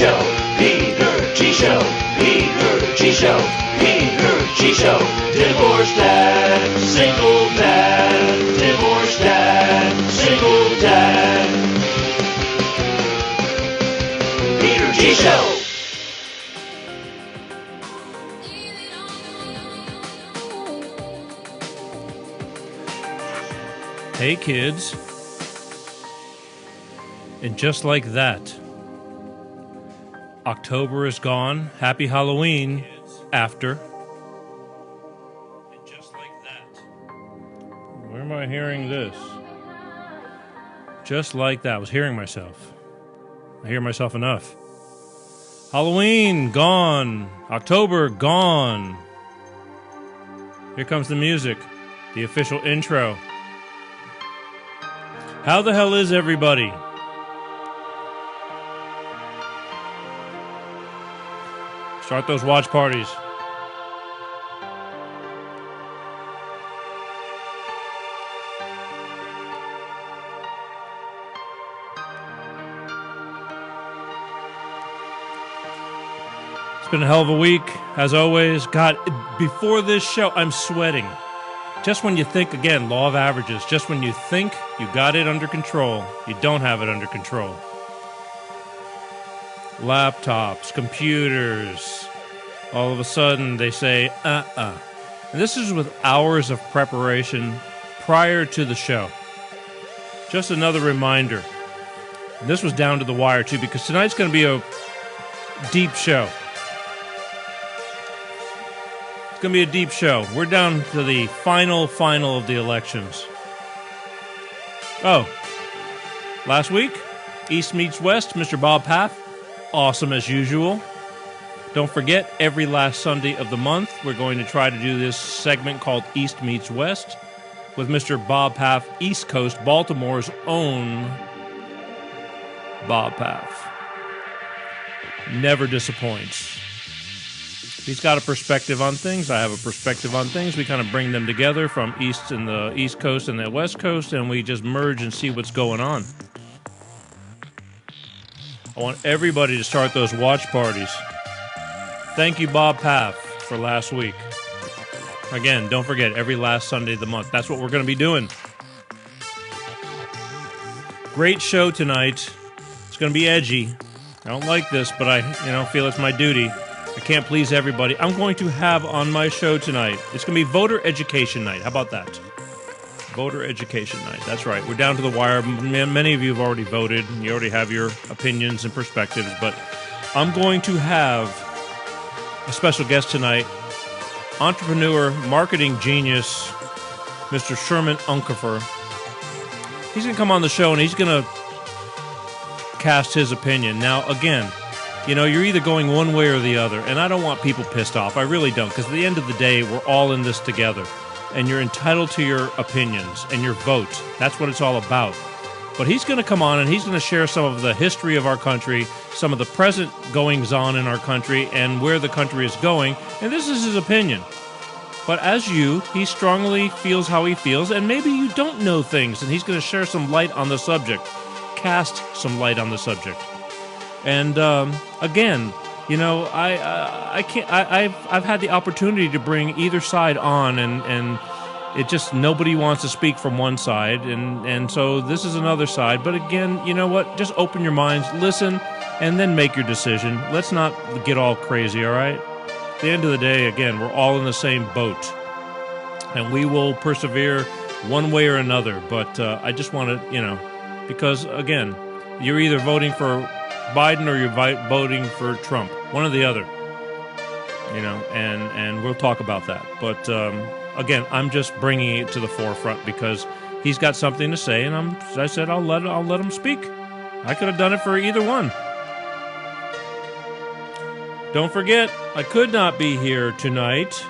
Show, Peter G Show, Peter G Show, Peter G Show. Divorced dad, single dad, divorced dad, single dad. Peter G Show. Hey kids, and just like that, October is gone. Happy Halloween, after. And just like that. Where am I hearing this? Just like that. I was hearing myself. I hear myself enough. Halloween, gone. October, gone. Here comes the music. The official intro. How the hell is everybody? Start those watch parties. It's been a hell of a week, as always. God, before this show, I'm sweating. Just when you think, again, law of averages, just when you think you got it under control, you don't have it under control. Laptops, computers, all of a sudden they say, And this is with hours of preparation prior to the show. Just another reminder. And this was down to the wire, too, because tonight's going to be a deep show. It's going to be a deep show. We're down to the final of the elections. Oh, last week, East meets West, Mr. Bob Paff. Awesome as usual. Don't forget, every last Sunday of the month, we're going to try to do this segment called East Meets West with Mr. Bob Paff, East Coast, Baltimore's own Bob Paff. Never disappoints. He's got a perspective on things. I have a perspective on things. We kind of bring them together from East and the East Coast and the West Coast, and we just merge and see what's going on. I want everybody to start those watch parties. Thank you, Bob Paff, for last week. Again, don't forget, every last Sunday of the month. That's what we're going to be doing. Great show tonight. It's going to be edgy. I don't like this, but I feel it's my duty. I can't please everybody. I'm going to have on my show tonight, it's going to be voter education night. How about that? Voter education night. That's right. We're down to the wire. Many of you have already voted. You already have your opinions and perspectives, but I'm going to have a special guest tonight, entrepreneur, marketing genius, Mr. Sherman Unkefer. He's going to come on the show and he's going to cast his opinion. Now, again, you're either going one way or the other, and I don't want people pissed off. I really don't, because at the end of the day, we're all in this together, and you're entitled to your opinions and your vote. That's what it's all about. But he's going to come on, and he's going to share some of the history of our country, some of the present goings-on in our country, and where the country is going, and this is his opinion. But as he strongly feels how he feels, and maybe you don't know things, and he's going to share some light on the subject, cast some light on the subject. And again, I can't. I've had the opportunity to bring either side on, and it just nobody wants to speak from one side, and so this is another side. But again, you know what? Just open your minds, listen, and then make your decision. Let's not get all crazy. All right. At the end of the day, again, we're all in the same boat, and we will persevere one way or another. But I just want to, because again, you're either voting for Biden or you're voting for Trump, one or the other, and we'll talk about that. But again, I'm just bringing it to the forefront because he's got something to say, and as I said, I'll let him speak. I could have done it for either one. Don't forget, I could not be here tonight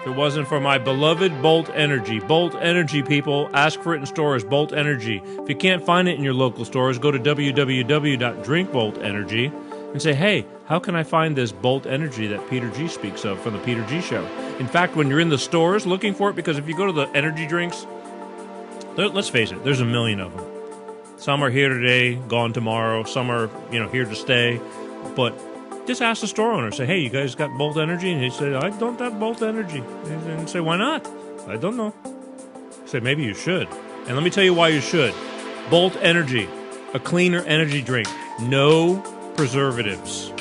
if it wasn't for my beloved Bolt Energy. Bolt Energy, people, ask for it in stores, Bolt Energy. If you can't find it in your local stores, go to www.drinkboltenergy and say, hey, how can I find this Bolt Energy that Peter G speaks of from the Peter G Show? In fact, when you're in the stores looking for it, because if you go to the energy drinks, let's face it, there's a million of them. Some are here today, gone tomorrow. Some are, here to stay. But just ask the store owner. Say, hey, you guys got Bolt Energy? And he said, I don't have Bolt Energy. And say, why not? I don't know. Say, maybe you should. And let me tell you why you should. Bolt Energy, a cleaner energy drink. No preservatives.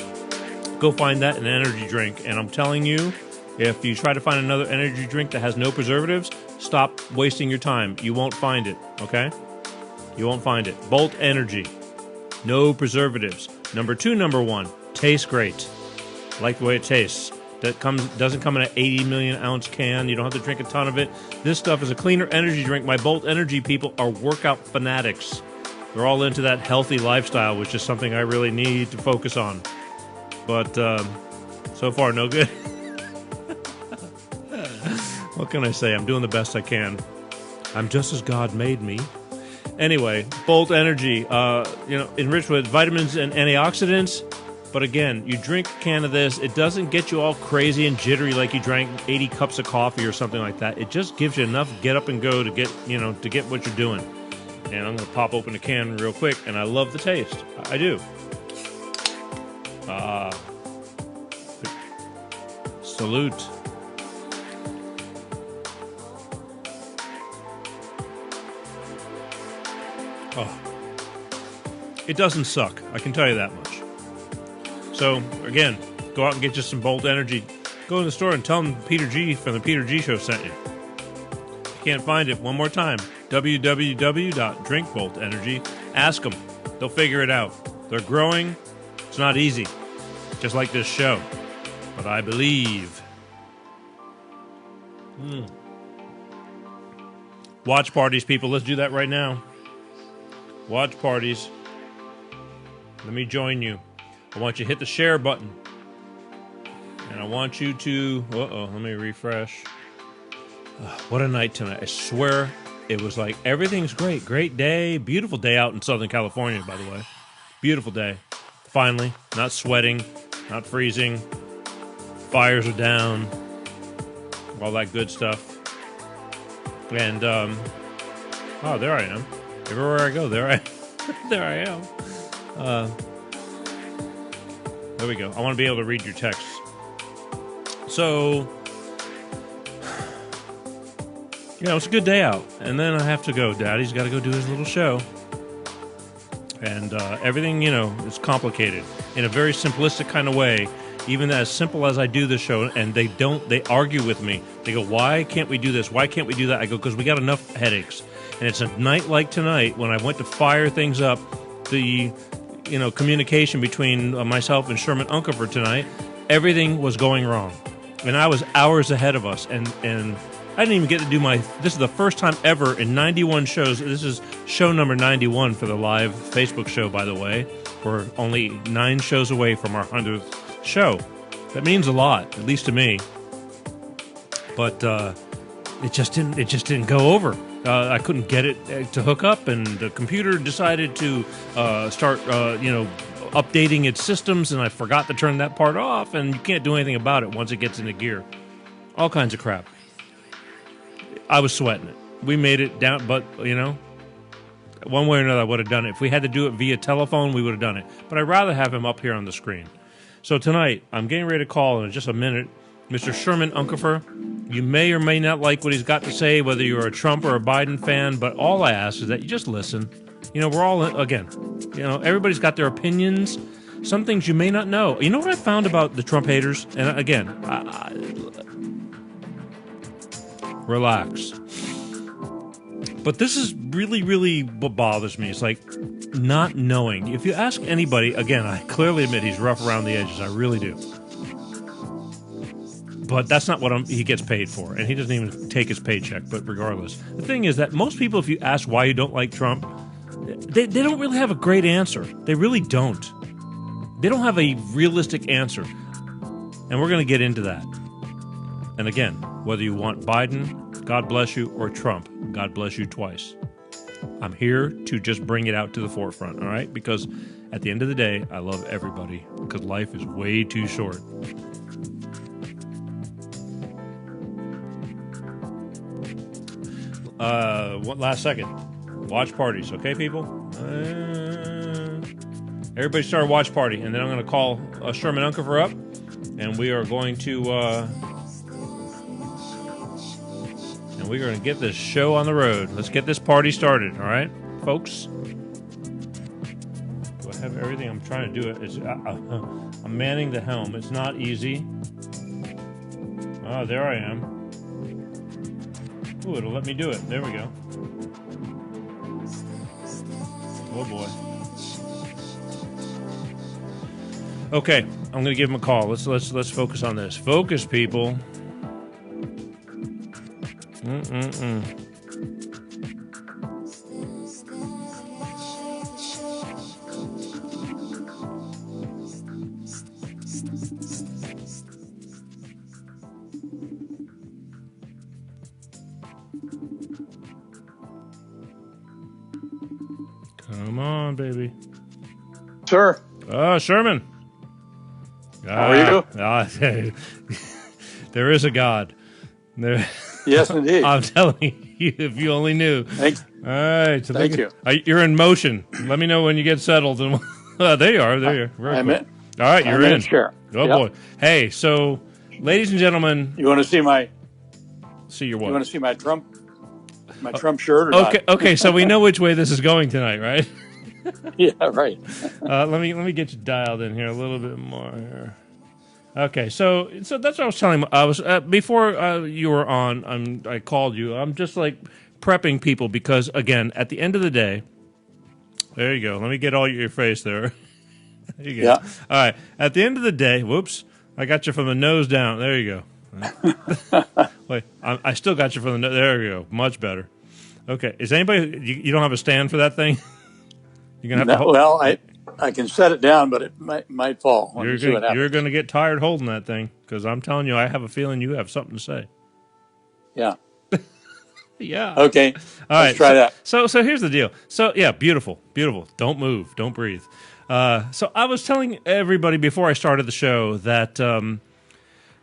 Go find that in an energy drink. And I'm telling you, if you try to find another energy drink that has no preservatives, stop wasting your time. You won't find it, okay? You won't find it. Bolt Energy. No preservatives. Number 1, tastes great. Like the way it tastes. Doesn't come in an 80 million ounce can. You don't have to drink a ton of it. This stuff is a cleaner energy drink. My Bolt Energy people are workout fanatics. They're all into that healthy lifestyle, which is something I really need to focus on. But so far, no good. What can I say? I'm doing the best I can. I'm just as God made me. Anyway, Bolt Energy, enriched with vitamins and antioxidants. But again, you drink a can of this, it doesn't get you all crazy and jittery like you drank 80 cups of coffee or something like that. It just gives you enough get up and go to get what you're doing. And I'm going to pop open the can real quick, and I love the taste. I do. Salute. Oh. It doesn't suck, I can tell you that much. So, again, go out and get you some Bolt Energy. Go in the store and tell them Peter G from the Peter G Show sent you. If you can't find it, one more time, www.drinkboltenergy. Ask them. They'll figure it out. They're growing. It's not easy, just like this show. But I believe. Watch parties, people. Let's do that right now. Watch parties. Let me join you. I want you to hit the share button. And I want you to... let me refresh. What a night tonight. I swear it was like everything's great. Great day. Beautiful day out in Southern California, by the way. Beautiful day. Finally. Not sweating. Not freezing. Fires are down. All that good stuff. And, there I am. Everywhere I go, there I am. There we go. I want to be able to read your texts. So, it's a good day out. And then I have to go. Daddy's got to go do his little show. And everything, is complicated in a very simplistic kind of way. Even as simple as I do the show, and they argue with me. They go, why can't we do this? Why can't we do that? I go, because we got enough headaches. And it's a night like tonight when I went to fire things up, the communication between myself and Sherman Unkefer tonight, everything was going wrong. And I was hours ahead of us. And I didn't even get to do this is the first time ever in 91 shows. This is show number 91 for the live Facebook show, by the way. We're only 9 shows away from our 100th show. That means a lot, at least to me. But it just didn't go over. I couldn't get it to hook up, and the computer decided to start updating its systems, and I forgot to turn that part off, and you can't do anything about it once it gets into gear. All kinds of crap. I was sweating it. We made it down, but one way or another I would have done it. If we had to do it via telephone, we would have done it. But I'd rather have him up here on the screen. So tonight, I'm getting ready to call in just a minute Mr. Sherman Unkefer. You may or may not like what he's got to say, whether you're a Trump or a Biden fan, but all I ask is that you just listen. We're all, everybody's got their opinions. Some things you may not know. You know what I found about the Trump haters? And again, relax. But this is really, really what bothers me. It's like not knowing. If you ask anybody, again, I clearly admit he's rough around the edges. I really do. But that's not what he gets paid for. And he doesn't even take his paycheck. But regardless, the thing is that most people, if you ask why you don't like Trump, they don't really have a great answer. They really don't. They don't have a realistic answer. And we're going to get into that. And again, whether you want Biden, God bless you, or Trump, God bless you twice. I'm here to just bring it out to the forefront, all right? Because at the end of the day, I love everybody because life is way too short. One last second. Watch parties, okay, people? Everybody start a watch party, and then I'm going to call Sherman Unkefer up, and we are going to get this show on the road. Let's get this party started, all right, folks? Do I have everything? I'm trying to do it. I'm manning the helm. It's not easy. Oh, there I am. Ooh, it'll let me do it. There we go. Oh boy. Okay, I'm gonna give him a call. Let's focus on this. Focus, people. Come on, baby. Sir. Sherman. How are you? There is a God. There. Yes, indeed. I'm telling you, if you only knew. Thanks. All right. So Thank you. You're in motion. Let me know when you get settled. And there you are. There you are. I'm in. All right, you're in. Sure. Oh, yep. boy. Hey, so, ladies and gentlemen. You want to see my... See your what? You want to see my Trump shirt or not? Okay, so we know which way this is going tonight, right? Yeah, right. Let me get you dialed in here a little bit more here. Okay, so that's what I was telling. I was before you were on. I called you. I'm just like prepping people because again, at the end of the day, there you go. Let me get all your face there. There you go. Yeah. All right. At the end of the day, whoops, I got you from the nose down. There you go. Wait, I still got you from the nose. There you go. Much better. Okay. Is anybody? You don't have a stand for that thing? You're gonna have to. Well, I can set it down, but it might fall. You're going to get tired holding that thing because I'm telling you, I have a feeling you have something to say. Yeah. Yeah. Okay. Let's try that. So here's the deal. So yeah, beautiful. Don't move. Don't breathe. So I was telling everybody before I started the show that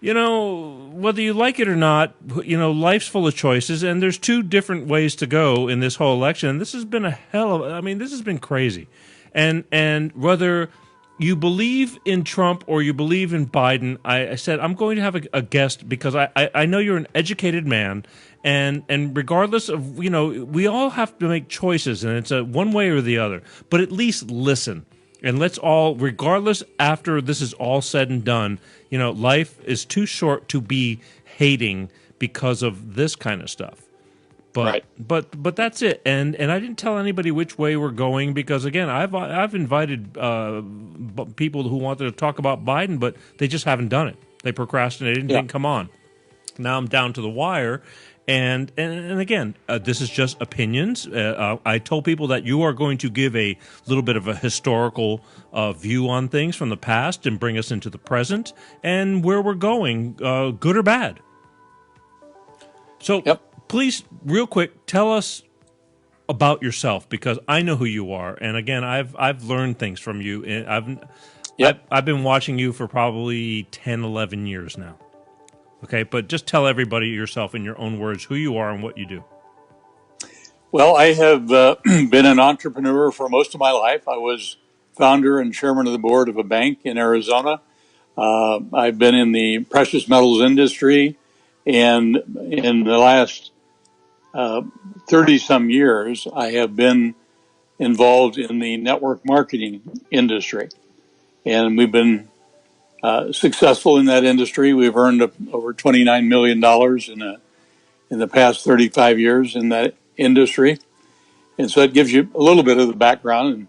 whether you like it or not, life's full of choices, and there's two different ways to go in this whole election. And this has been this has been crazy. And whether you believe in Trump or you believe in Biden, I said I'm going to have a guest because I know you're an educated man, and regardless of we all have to make choices, and it's a one way or the other. But at least listen, and let's all, regardless after this is all said and done, life is too short to be hating because of this kind of stuff. Right. But that's it, and I didn't tell anybody which way we're going because again I've invited people who wanted to talk about Biden, but they just haven't done it. They procrastinated and didn't come on. Now I'm down to the wire, and again this is just opinions. I told people that you are going to give a little bit of a historical view on things from the past and bring us into the present and where we're going, good or bad. So. Yep. Please, real quick, tell us about yourself because I know who you are, and again, I've learned things from you. And I've been watching you for probably 10, 11 years now. Okay, but just tell everybody yourself in your own words who you are and what you do. Well, I have been an entrepreneur for most of my life. I was founder and chairman of the board of a bank in Arizona. I've been in the precious metals industry, and in the last 30-some years, I have been involved in the network marketing industry. And we've been successful in that industry. We've earned over $29 million in the past 35 years in that industry. And so it gives you a little bit of the background and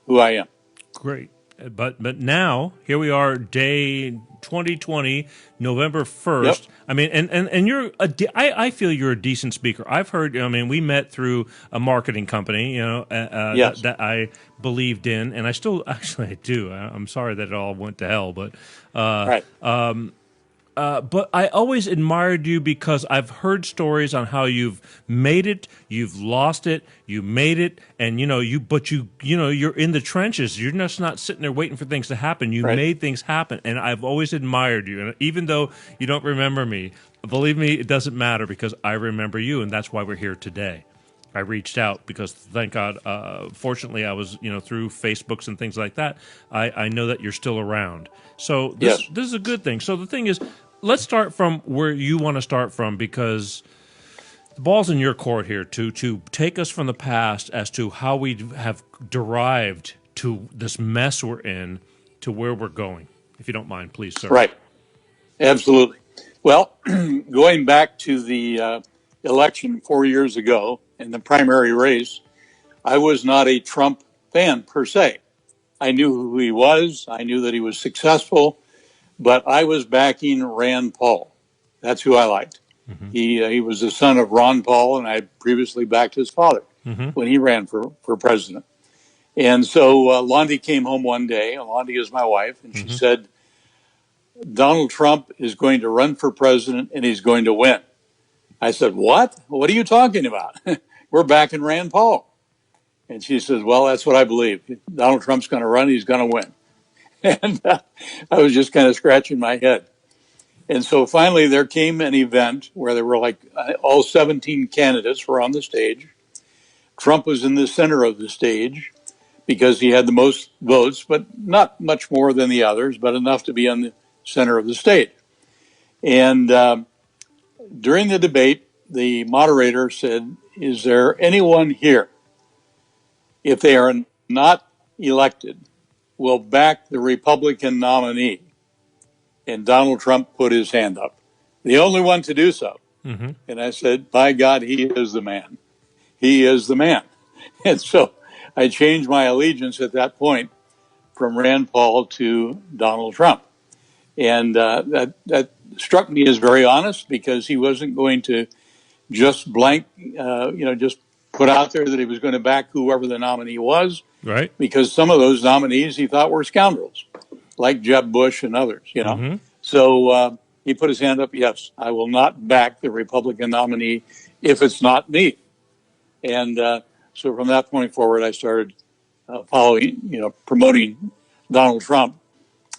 who I am. Great. But now, here we are, day 2020, November 1st. Yep. I mean, and you're I feel you're a decent speaker. I've heard, I mean, we met through a marketing company, Yes. that I believed in, and I still, actually, I do. I'm sorry that it all went to hell, but Right. but I always admired you because I've heard stories on how you've made it, you've lost it, you made it, and you're in the trenches. You're just not sitting there waiting for things to happen. You made things happen, and I've always admired you. And even though you don't remember me, believe me, it doesn't matter because I remember you, and that's why we're here today. I reached out because, thank God, fortunately, I was through Facebooks and things like that. I know that you're still around, so this Yes. this is a good thing. So the thing is, let's start from where you want to start from, because the ball's in your court here to take us from the past as to how we have derived to this mess we're in to where we're going. If you don't mind, please, sir. Right. Absolutely. Well, going back to the election 4 years ago in the primary race, I was not a Trump fan per se. I knew who he was. I knew that he was successful, but I was backing Rand Paul. That's who I liked. Mm-hmm. He was the son of Ron Paul, and I had previously backed his father Mm-hmm. when he ran for president. And so Londi came home one day. Londi is my wife, and she Mm-hmm. said, Donald Trump is going to run for president and he's going to win. I said, what? What are you talking about? We're backing Rand Paul. And she says, well, that's what I believe. Donald Trump's going to run. He's going to win. And I was just kind of scratching my head. And so finally there came an event where there were like all 17 candidates were on the stage. Trump was in the center of the stage because he had the most votes, but not much more than the others, but enough to be on the center of the stage. And during the debate, the moderator said, is there anyone here, if they are not elected, will back the Republican nominee? And Donald Trump put his hand up, the only one to do so. Mm-hmm. And I said, by God, he is the man. He is the man. And so I changed my allegiance at that point from Rand Paul to Donald Trump. And that struck me as very honest, because he wasn't going to just just put out there that he was going to back whoever the nominee was, Right. because some of those nominees he thought were scoundrels, like Jeb Bush and others, Mm-hmm. So he put his hand up, yes, I will not back the Republican nominee if it's not me. And so from that point forward, I started promoting Donald Trump.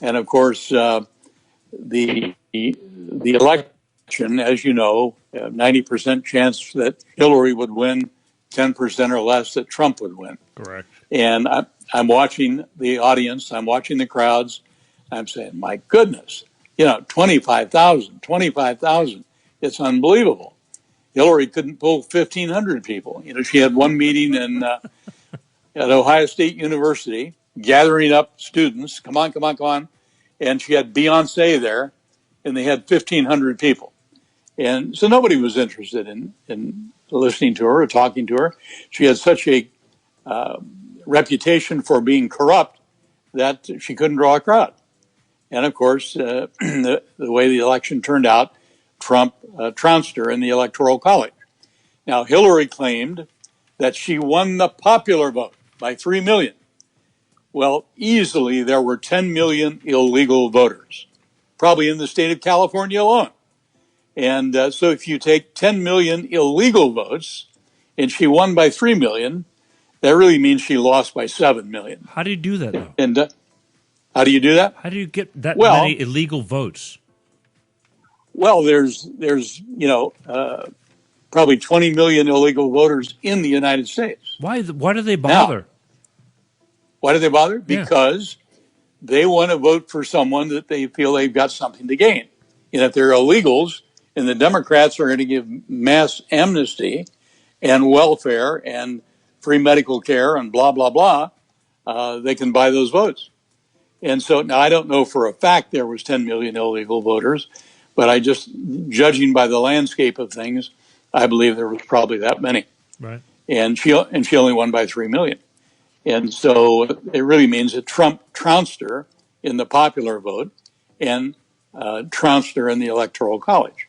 And of course, the election, as you know, 90% chance that Hillary would win, 10% or less that Trump would win. Correct. And I'm watching the audience, I'm watching the crowds. I'm saying, my goodness, 25,000. It's unbelievable. Hillary couldn't pull 1,500 people. She had one meeting at Ohio State University, gathering up students. Come on. And she had Beyonce there, and they had 1,500 people. And so nobody was interested in listening to her or talking to her. She had such a reputation for being corrupt that she couldn't draw a crowd. And of course, the way the election turned out, Trump trounced her in the Electoral College. Now, Hillary claimed that she won the popular vote by 3 million. Well, easily there were 10 million illegal voters, probably in the state of California alone. And so if you take 10 million illegal votes and she won by 3 million, that really means she lost by 7 million. How do you do that, though? And how do you do that? How do you get that Well, many illegal votes? Well, there's probably 20 million illegal voters in the United States. Why do they bother? Now, why do they bother? Yeah. Because they want to vote for someone that they feel they've got something to gain. And if they're illegals and the Democrats are going to give mass amnesty and welfare and free medical care and blah, blah, blah, they can buy those votes. And so now I don't know for a fact there was 10 million illegal voters, but I just, judging by the landscape of things, I believe there was probably that many. Right. And she only won by 3 million. And so it really means that Trump trounced her in the popular vote and trounced her in the Electoral College.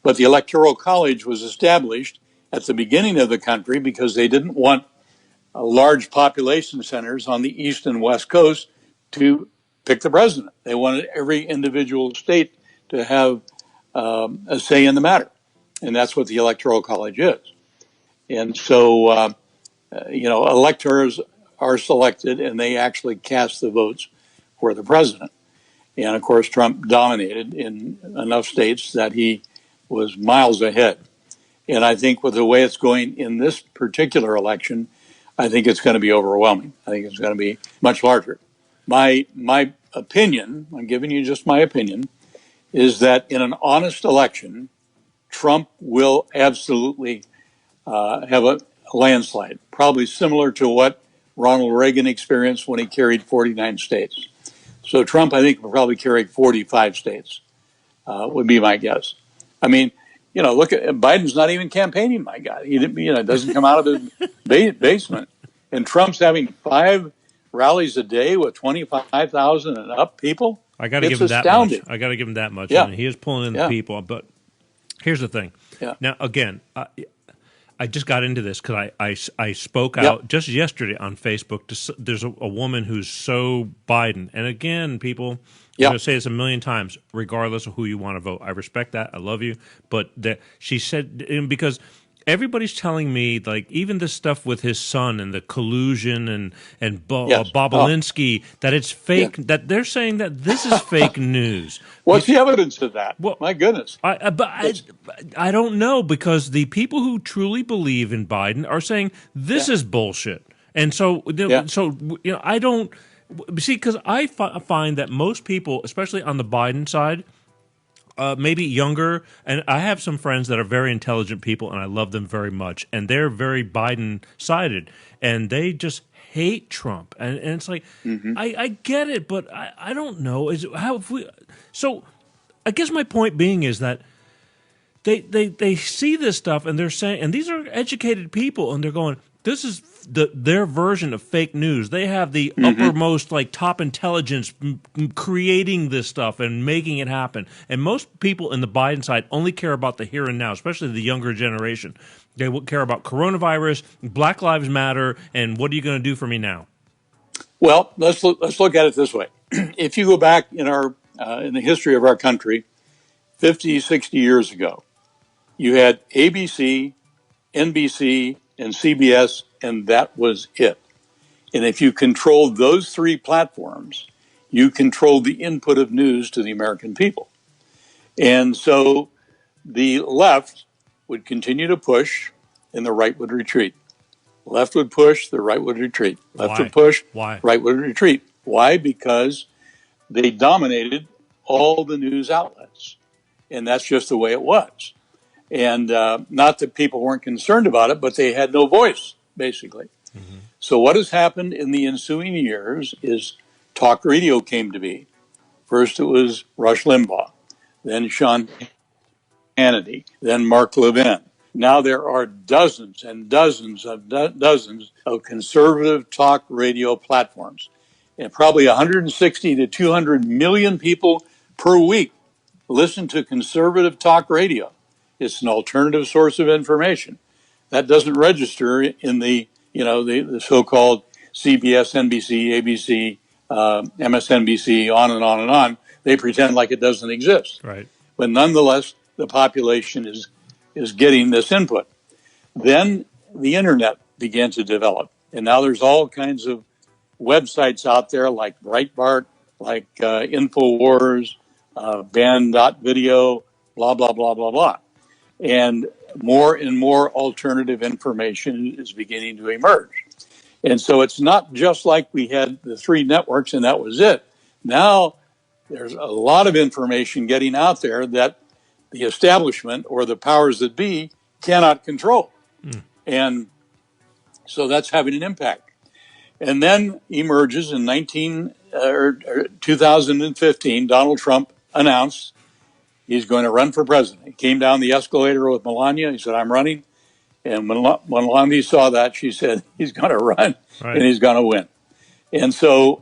But the Electoral College was established at the beginning of the country because they didn't want large population centers on the East and West Coast to pick the president. They wanted every individual state to have a say in the matter. And that's what the Electoral College is. And so, electors are selected and they actually cast the votes for the president. And of course, Trump dominated in enough states that he was miles ahead. And I think with the way it's going in this particular election, I think it's going to be overwhelming. I think it's going to be much larger. My opinion, I'm giving you just my opinion, is that in an honest election, Trump will absolutely have a landslide, probably similar to what Ronald Reagan experienced when he carried 49 states. So Trump, I think, will probably carry 45 states, would be my guess. I mean, look at Biden's not even campaigning, my God. He doesn't come out of his basement. And Trump's having 5 rallies a day with 25,000 and up people. I got to give It's him that astounding. much. I got to give him that much. Yeah. And he is pulling in the people. But here's the thing. Yeah. Now, again, I just got into this because I spoke out just yesterday on Facebook. There's a woman who's so Biden. And again, people, I'm going to say this a million times, regardless of who you want to vote. I respect that. I love you. But she said, because everybody's telling me, like, even this stuff with his son and the collusion and Bobulinski, that it's fake, that they're saying that this is fake news. What's the evidence of that? Well, my goodness. I don't know, because the people who truly believe in Biden are saying this is bullshit. And so, I don't see, because I find that most people, especially on the Biden side, maybe younger, and I have some friends that are very intelligent people, and I love them very much, and they're very Biden-sided, and they just hate Trump, and it's like, I get it, but I don't know. So I guess my point being is that they see this stuff, and they're saying, and these are educated people, and they're going, this is their version of fake news. They have the uppermost, like, top intelligence creating this stuff and making it happen. And most people in the Biden side only care about the here and now, especially the younger generation. They will care about coronavirus, Black Lives Matter, and what are you going to do for me now? Well, let's look at it this way. If you go back in the history of our country, 50, 60 years ago, you had ABC, NBC, and CBS, and that was it. And if you controlled those 3 platforms, you controlled the input of news to the American people. And so the left would continue to push, and the right would retreat. Left would push, the right would retreat. Left would push, right would retreat. Why? Because they dominated all the news outlets. And that's just the way it was. And not that people weren't concerned about it, but they had no voice, basically. So what has happened in the ensuing years is talk radio came to be. First it was Rush Limbaugh, then Sean Hannity, then Mark Levin. Now there are dozens and dozens of conservative talk radio platforms. And probably 160 to 200 million people per week listen to conservative talk radio. It's an alternative source of information. That doesn't register in the so-called CBS, NBC, ABC, MSNBC, on and on and on. They pretend like it doesn't exist. Right. But nonetheless, the population is getting this input. Then the internet began to develop. And now there's all kinds of websites out there like Breitbart, like InfoWars, Band.video, blah, blah, blah, blah, blah. And more alternative information is beginning to emerge. And so it's not just like we had the 3 networks and that was it. Now there's a lot of information getting out there that the establishment or the powers that be cannot control. And so that's having an impact. And then emerges in 2015, Donald Trump announced he's going to run for president. He came down the escalator with Melania. He said, I'm running. And when Melania saw that, she said, he's going to run and he's going to win. And so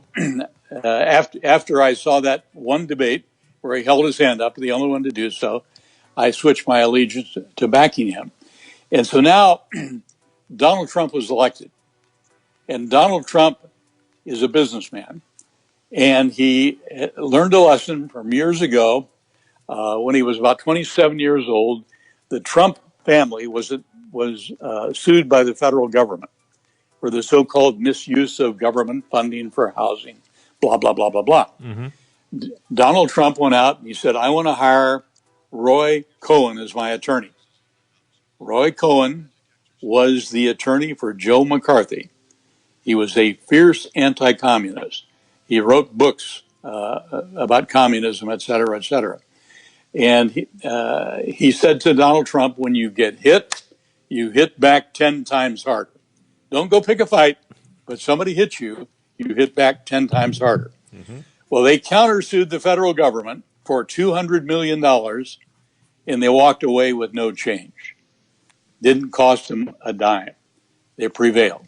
after I saw that one debate where he held his hand up, the only one to do so, I switched my allegiance to backing him. And so now Donald Trump was elected. And Donald Trump is a businessman. And he learned a lesson from years ago. When he was about 27 years old, the Trump family was sued by the federal government for the so-called misuse of government funding for housing, blah, blah, blah, blah, blah. Donald Trump went out and he said, I want to hire Roy Cohen as my attorney. Roy Cohn was the attorney for Joe McCarthy. He was a fierce anti-communist. He wrote books about communism, et cetera, et cetera. And he said to Donald Trump, when you get hit, you hit back 10 times harder. Don't go pick a fight, but somebody hits you, you hit back 10 times harder. Mm-hmm. Well, they countersued the federal government for $200 million, and they walked away with no change. Didn't cost them a dime. They prevailed.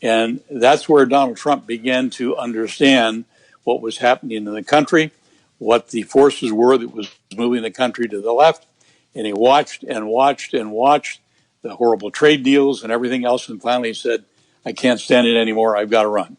And that's where Donald Trump began to understand what was happening in the country, what the forces were that was moving the country to the left. And he watched and watched and watched the horrible trade deals and everything else, and finally said, I can't stand it anymore. I've got to run.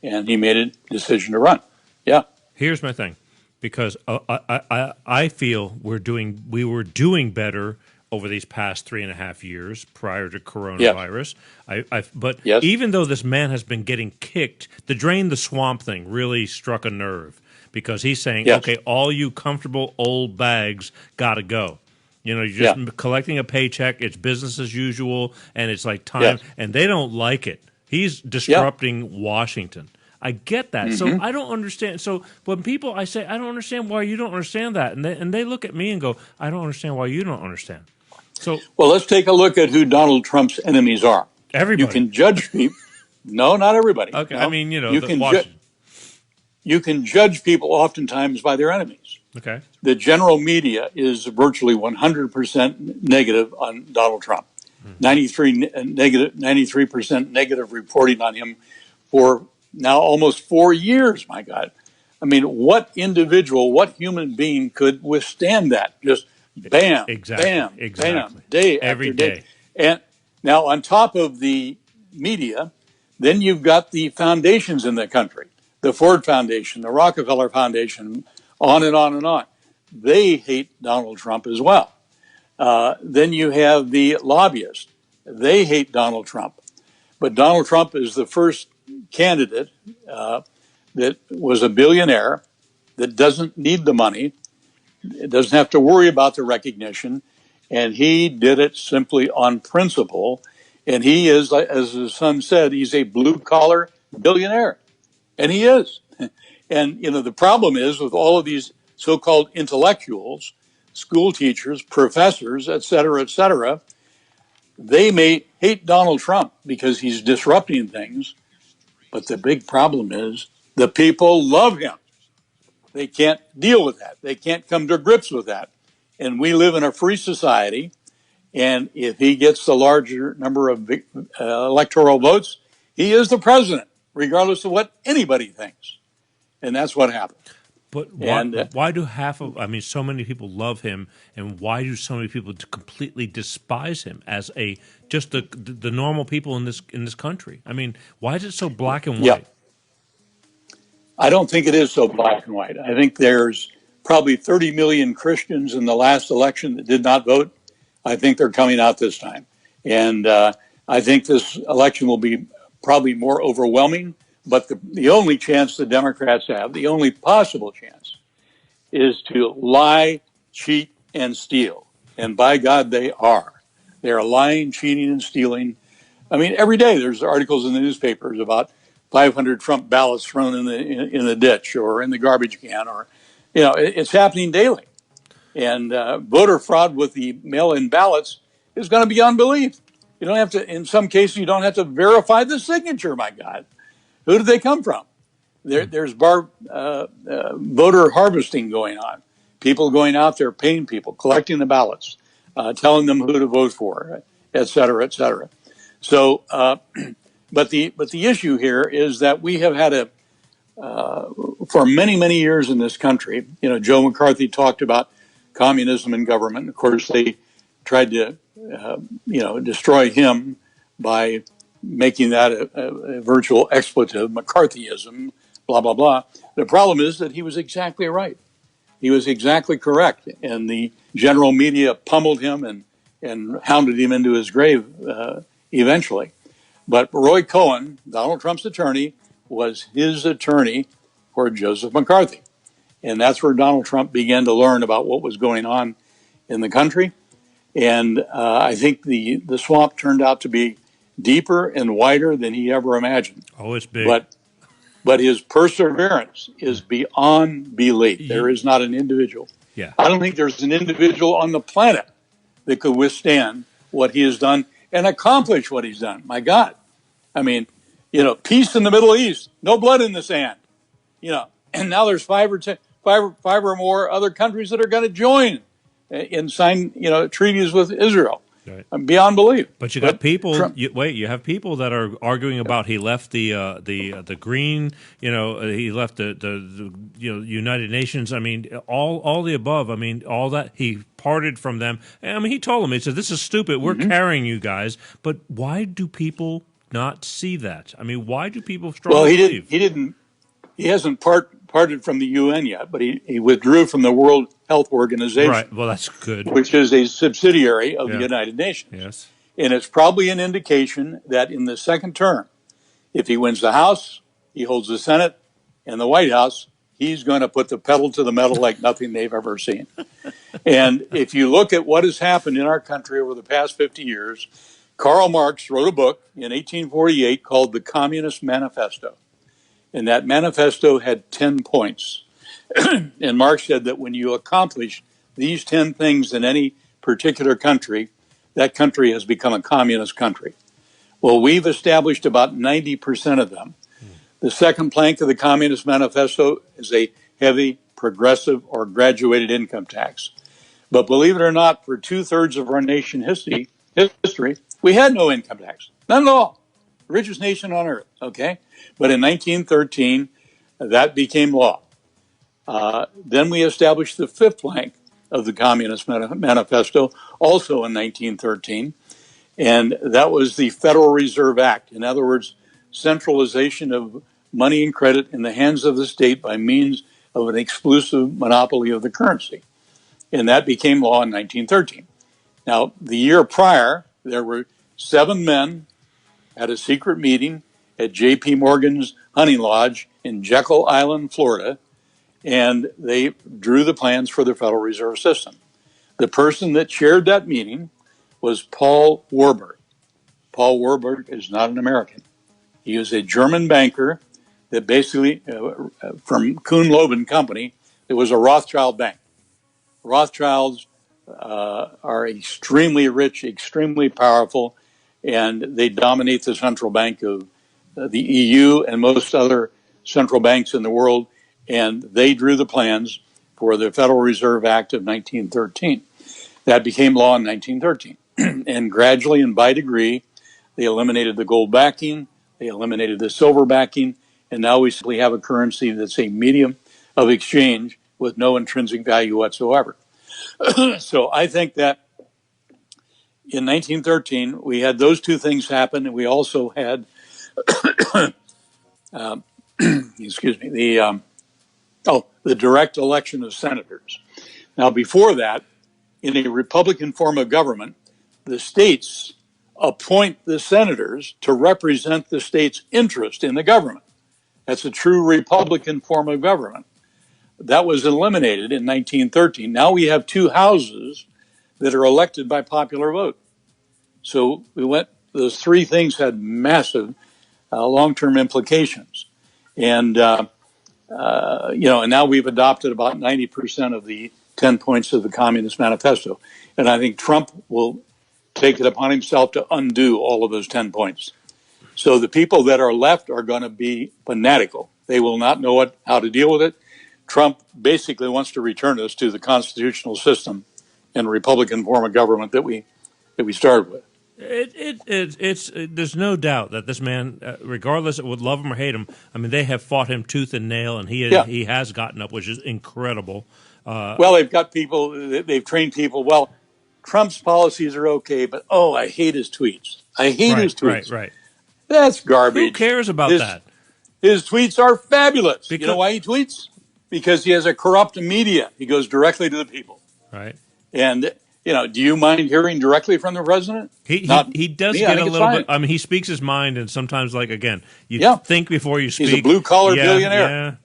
And he made a decision to run. Yeah. Here's my thing, because I feel we were doing better over these past 3.5 years prior to coronavirus. Yes. But yes, even though this man has been getting kicked, the drain the swamp thing really struck a nerve, because he's saying, yes, okay, all you comfortable old bags got to go. You know, you're just collecting a paycheck. It's business as usual, and it's like time, yes, and they don't like it. He's disrupting Washington. I get that. Mm-hmm. So I don't understand. So when I say, I don't understand why you don't understand that. And they look at me and go, I don't understand why you don't understand. So, well, let's take a look at who Donald Trump's enemies are. Everybody. You can judge people. No, not everybody. Okay. No. I mean, you can judge people oftentimes by their enemies. Okay. The general media is virtually 100% negative on Donald Trump. 93% negative reporting on him for now almost 4 years, my God. I mean, what individual, what human being could withstand that? Just bam, bam, bam, day every after day. And now on top of the media, then you've got the foundations in the country, the Ford Foundation, the Rockefeller Foundation, on and on and on. They hate Donald Trump as well. Then you have the lobbyists. They hate Donald Trump. But Donald Trump is the first candidate that was a billionaire, that doesn't need the money, doesn't have to worry about the recognition, and he did it simply on principle. And he is, as his son said, he's a blue-collar billionaire. And he is. And, you know, the problem is with all of these so-called intellectuals, school teachers, professors, et cetera, they may hate Donald Trump because he's disrupting things, but the big problem is the people love him. They can't deal with that. They can't come to grips with that. And we live in a free society, and if he gets the larger number of electoral votes, he is the president, regardless of what anybody thinks. And that's what happened. But why do so many people love him, and why do so many people completely despise him as just the normal people in this country? I mean, why is it so black and white? Yeah. I don't think it is so black and white. I think there's probably 30 million Christians in the last election that did not vote. I think they're coming out this time. And I think this election will be probably more overwhelming. But the only chance the Democrats have, the only possible chance, is to lie, cheat, and steal. And by God, they are. They are lying, cheating, and stealing. I mean, every day there's articles in the newspapers about 500 Trump ballots thrown in the ditch or in the garbage can, or, you know, it's happening daily. And voter fraud with the mail-in ballots is going to be unbelief. You don't have to, in some cases, you don't have to verify the signature, my God. Who did they come from? There's voter harvesting going on. People going out there, paying people, collecting the ballots, telling them who to vote for, et cetera, et cetera. So, but the issue here is that we have had for many, many years in this country, you know, Joe McCarthy talked about communism in government. Of course, they tried to, destroy him by making that a virtual expletive, McCarthyism, blah, blah, blah. The problem is that he was exactly right. He was exactly correct. And the general media pummeled him and hounded him into his grave eventually. But Roy Cohn, Donald Trump's attorney, was his attorney for Joseph McCarthy. And that's where Donald Trump began to learn about what was going on in the country. And I think the swamp turned out to be deeper and wider than he ever imagined. Oh, it's big. But his perseverance is beyond belief. There You, is not an individual. yeah. I don't think there's an individual on the planet that could withstand what he has done and accomplish what he's done. My God. I mean, peace in the Middle East, no blood in the sand, and now there's five or more other countries that are going to join and sign, treaties with Israel. Right. Beyond belief. But you got people. You have people that are arguing about he left the green. He left the United Nations. I mean, all the above. I mean, all that he parted from them. I mean, he told them. He said, "This is stupid. We're carrying you guys." But why do people not see that? I mean, why do people strongly believe? He hasn't parted from the UN yet, but he withdrew from the World Health Organization. Right. Well, that's good. Which is a subsidiary of the United Nations. Yes. And it's probably an indication that in the second term, if he wins the House, he holds the Senate and the White House, he's going to put the pedal to the metal like nothing they've ever seen. And if you look at what has happened in our country over the past 50 years, Karl Marx wrote a book in 1848 called The Communist Manifesto. And that manifesto had 10 points. And Marx said that when you accomplish these 10 things in any particular country, that country has become a communist country. Well, we've established about 90% of them. The second plank of the Communist Manifesto is a heavy, progressive, or graduated income tax. But believe it or not, for 2/3 of our nation history, we had no income tax. None at all. The richest nation on earth, okay? But in 1913, that became law. Then we established the fifth plank of the Communist Manifesto, also in 1913, and that was the Federal Reserve Act. In other words, centralization of money and credit in the hands of the state by means of an exclusive monopoly of the currency. And that became law in 1913. Now, the year prior, there were 7 men at a secret meeting at J.P. Morgan's hunting lodge in Jekyll Island, Florida, and they drew the plans for the Federal Reserve System. The person that chaired that meeting was Paul Warburg. Paul Warburg is not an American. He is a German banker that basically, from Kuhn-Loeben Company, it was a Rothschild bank. Rothschilds are extremely rich, extremely powerful, and they dominate the central bank of the EU and most other central banks in the world, and they drew the plans for the Federal Reserve Act of 1913. That became law in 1913. And gradually and by degree, they eliminated the gold backing, they eliminated the silver backing, and now we simply have a currency that's a medium of exchange with no intrinsic value whatsoever. So I think that in 1913, we had those two things happen, and we also had, the direct election of senators. Now, before that, in a Republican form of government, the states appoint the senators to represent the state's interest in the government. That's a true Republican form of government. That was eliminated in 1913. Now we have 2 houses that are elected by popular vote. So those 3 things had massive long-term implications. And, and now we've adopted about 90% of the 10 points of the Communist Manifesto. And I think Trump will take it upon himself to undo all of those 10 points. So the people that are left are going to be fanatical. They will not know how to deal with it. Trump basically wants to return us to the constitutional system and Republican form of government that we started with. There's no doubt that this man, regardless would love him or hate him, I mean, they have fought him tooth and nail, and he has gotten up, which is incredible. Well, they've got people, they've trained people. Well, Trump's policies are okay, but I hate his tweets. I hate his tweets. Right. That's garbage. Who cares about that? His tweets are fabulous. You know why he tweets? Because he has a corrupt media. He goes directly to the people. Right. And, do you mind hearing directly from the president? He does get a little bit. I mean, he speaks his mind, and sometimes, you think before you speak. He's a blue-collar billionaire.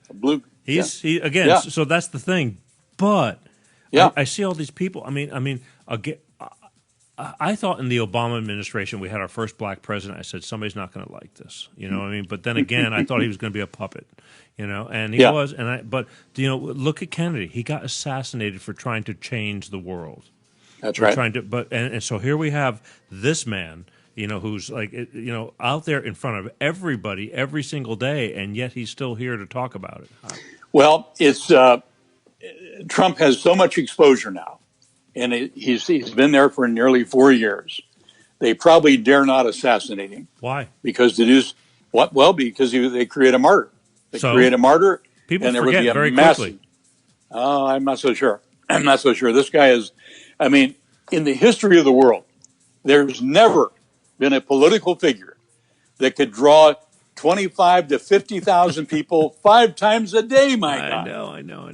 Yeah. So that's the thing. But I see all these people. I mean, again, I thought in the Obama administration we had our first black president. I said somebody's not going to like this, you know what I mean? But then again, I thought he was going to be a puppet, you know, and he was. But you know, look at Kennedy. He got assassinated for trying to change the world. That's We're right. trying to, and so here we have this man, you know, who's like, you know, out there in front of everybody every single day, and yet he's still here to talk about it. Well, it's Trump has so much exposure now, and he's been there for nearly 4 years. They probably dare not assassinate him. Why? Because to do what? Well, because they create a martyr. They create a martyr, people and there would forget be a very massive. quickly. Oh, I'm not so sure. I'm not so sure. This guy is. I mean, in the history of the world, there's never been a political figure that could draw 25 to 50,000 people 5 times a day. My God! I know.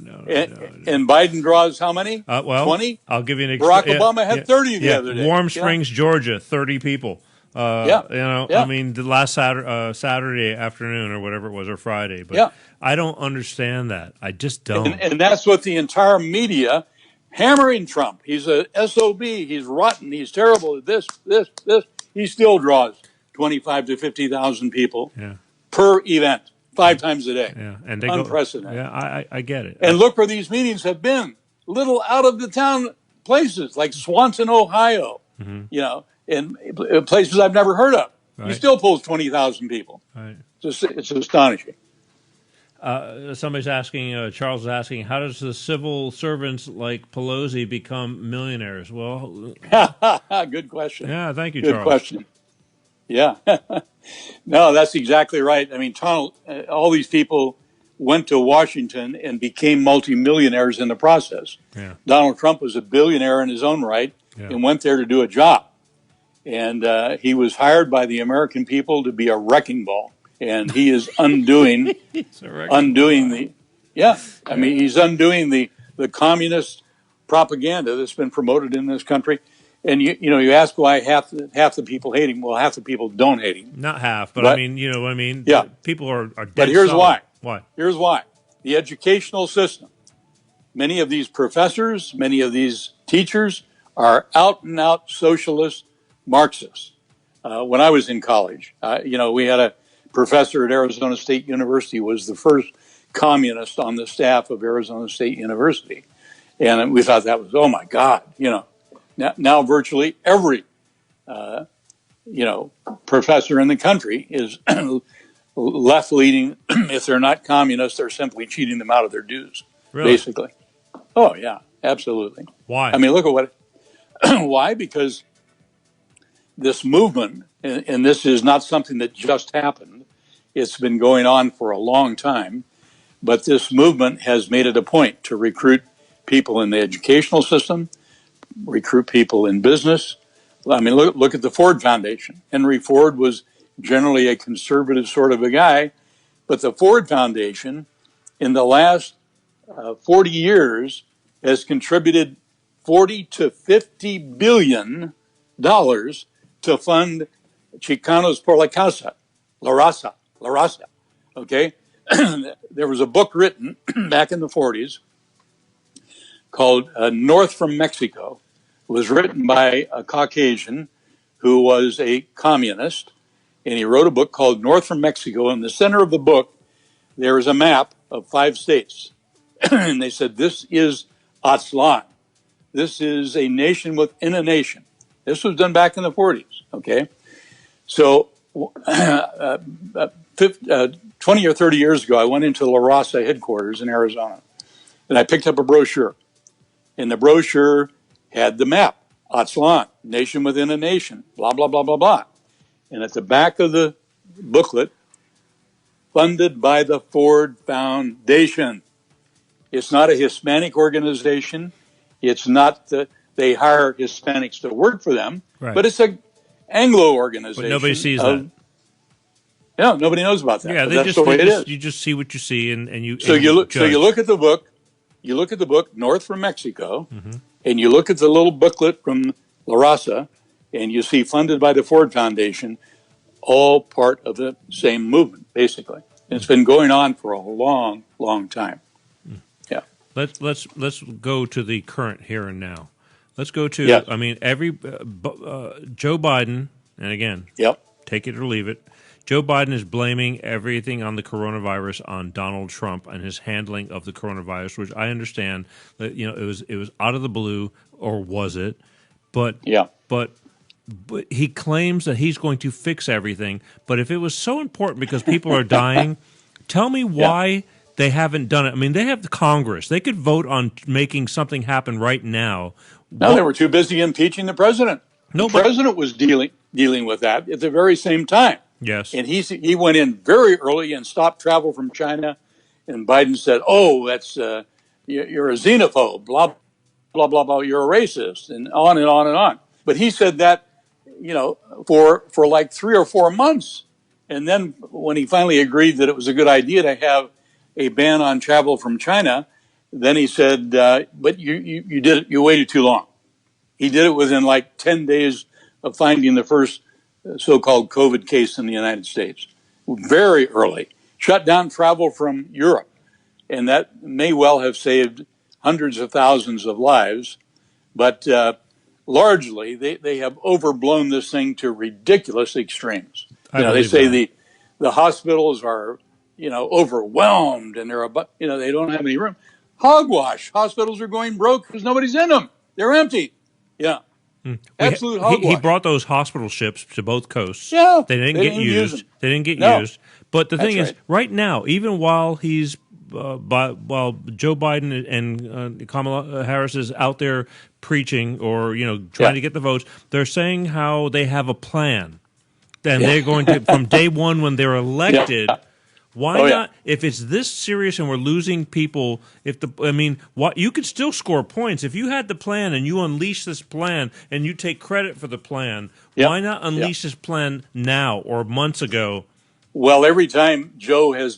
And Biden draws how many? 20. I'll give you an Barack Obama had 30 the other day. Warm Springs, Georgia, 30 people. You know, I mean, the last Saturday afternoon or whatever it was, or Friday. But I don't understand that. I just don't. And that's what the entire media hammering Trump. He's a SOB. He's rotten. He's terrible. This. He still draws 25 to 50,000 people per event, 5 times a day. Yeah, and they unprecedented. I get it. And look where these meetings have been. Little out of the town places like Swanton, Ohio. You know, in places I've never heard of. He still pulls 20,000 people. Right. It's astonishing. Somebody's asking, Charles is asking, how does the civil servants like Pelosi become millionaires? Well, good question. Yeah, thank you, Charles. Good question. Yeah. No, that's exactly right. I mean, all these people went to Washington and became multimillionaires in the process. Yeah. Donald Trump was a billionaire in his own right and went there to do a job. And he was hired by the American people to be a wrecking ball. And he is undoing he's undoing the communist propaganda that's been promoted in this country. And you ask why half the people hate him. Well, half the people don't hate him. Not half, but I mean, people are dead. But here's solid. why. Why? Here's why. The educational system. Many of these professors, many of these teachers are out and out socialist Marxists. When I was in college, we had a professor at Arizona State University, was the first communist on the staff of Arizona State University. And we thought that was, oh my God, Now virtually every, professor in the country is left-leaning. If they're not communists, they're simply cheating them out of their dues, basically. Oh, yeah, absolutely. Why? I mean, look at what, why? Because this movement, and this is not something that just happened, it's been going on for a long time, but this movement has made it a point to recruit people in the educational system, recruit people in business. I mean, look at the Ford Foundation. Henry Ford was generally a conservative sort of a guy, but the Ford Foundation in the last 40 years has contributed $40 to $50 billion to fund Chicanos por la Casa, La Raza. Okay? There was a book written back in the 40s called North from Mexico. It was written by a Caucasian who was a communist, and he wrote a book called North from Mexico. In the center of the book, there is a map of 5 states. And they said, this is Aztlan. This is a nation within a nation. This was done back in the 40s, okay? So 20 or 30 years ago, I went into La Raza headquarters in Arizona, and I picked up a brochure. And the brochure had the map, Aztlan, nation within a nation, blah, blah, blah, blah, blah. And at the back of the booklet, funded by the Ford Foundation. It's not a Hispanic organization. It's not that they hire Hispanics to work for them, but it's an Anglo organization. But nobody sees that. Yeah, nobody knows about that. Yeah, that's the way it is. You just see what you see, and you. So you look at the book. You look at the book North from Mexico, and you look at the little booklet from La Raza, and you see funded by the Ford Foundation, all part of the same movement, basically. And it's been going on for a long, long time. Yeah. Let's go to the current here and now. Let's go to. Yes. I mean, Joe Biden, and again, Yep. take it or leave it. Joe Biden is blaming everything on the coronavirus on Donald Trump and his handling of the coronavirus, which I understand that it was out of the blue, or was it? But Yeah. but he claims that he's going to fix everything. But if it was so important because people are dying, tell me Yeah. why they haven't done it. I mean, they have the Congress; they could vote on making something happen right now. No, they were too busy impeaching the president. The No, but president was dealing with that at the very same time. yes. And he went in very early and stopped travel from China. And Biden said, "Oh, that's you're a xenophobe, blah blah blah blah. You're a racist," and on and on and on. But he said that, for like 3 or 4 months, and then when he finally agreed that it was a good idea to have a ban on travel from China, then he said, "But you did it. You waited too long." He did it within like 10 days of finding the first so-called COVID case in the United States. Very early. Shut down travel from Europe. And that may well have saved hundreds of thousands of lives. But largely, they have overblown this thing to ridiculous extremes. I They believe say that. the hospitals are, overwhelmed and they don't have any room. Hogwash. Hospitals are going broke because nobody's in them. They're empty. Yeah. Absolute He hogwash. brought those hospital ships to both coasts. Yeah, They didn't they get didn't use used. them. They didn't get No, used. But the that's thing is, right. right now, even while while Joe Biden and Kamala Harris is out there preaching or trying Yeah. to get the votes, they're saying how they have a plan, and Yeah. they're going to from day one when they're elected. Yeah. Why Oh, yeah. not? If it's this serious and we're losing people, what you could still score points if you had the plan and you unleash this plan and you take credit for the plan. Yeah. Why not unleash this plan now or months ago? Well, every time Joe has,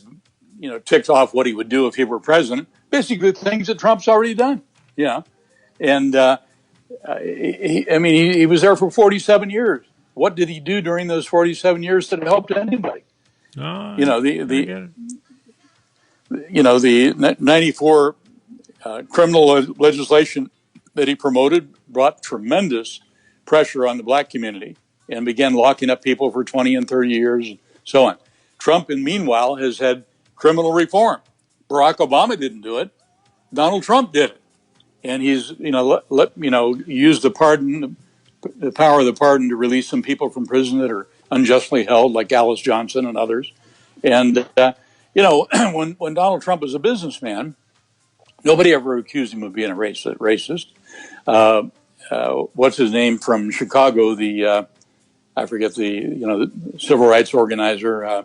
ticked off what he would do if he were president, basically the things that Trump's already done. Yeah. And, he was there for 47 years. What did he do during those 47 years that helped anybody? Oh, You know, I the get it. the 94 criminal legislation that he promoted brought tremendous pressure on the black community and began locking up people for 20 and 30 years and so on. Trump, and meanwhile, has had criminal reform. Barack Obama didn't do it. Donald Trump did it. And he's, used the power of the pardon to release some people from prison that are unjustly held, like Alice Johnson and others. And, when Donald Trump was a businessman, nobody ever accused him of being a racist. What's his name from Chicago? I forget the civil rights organizer.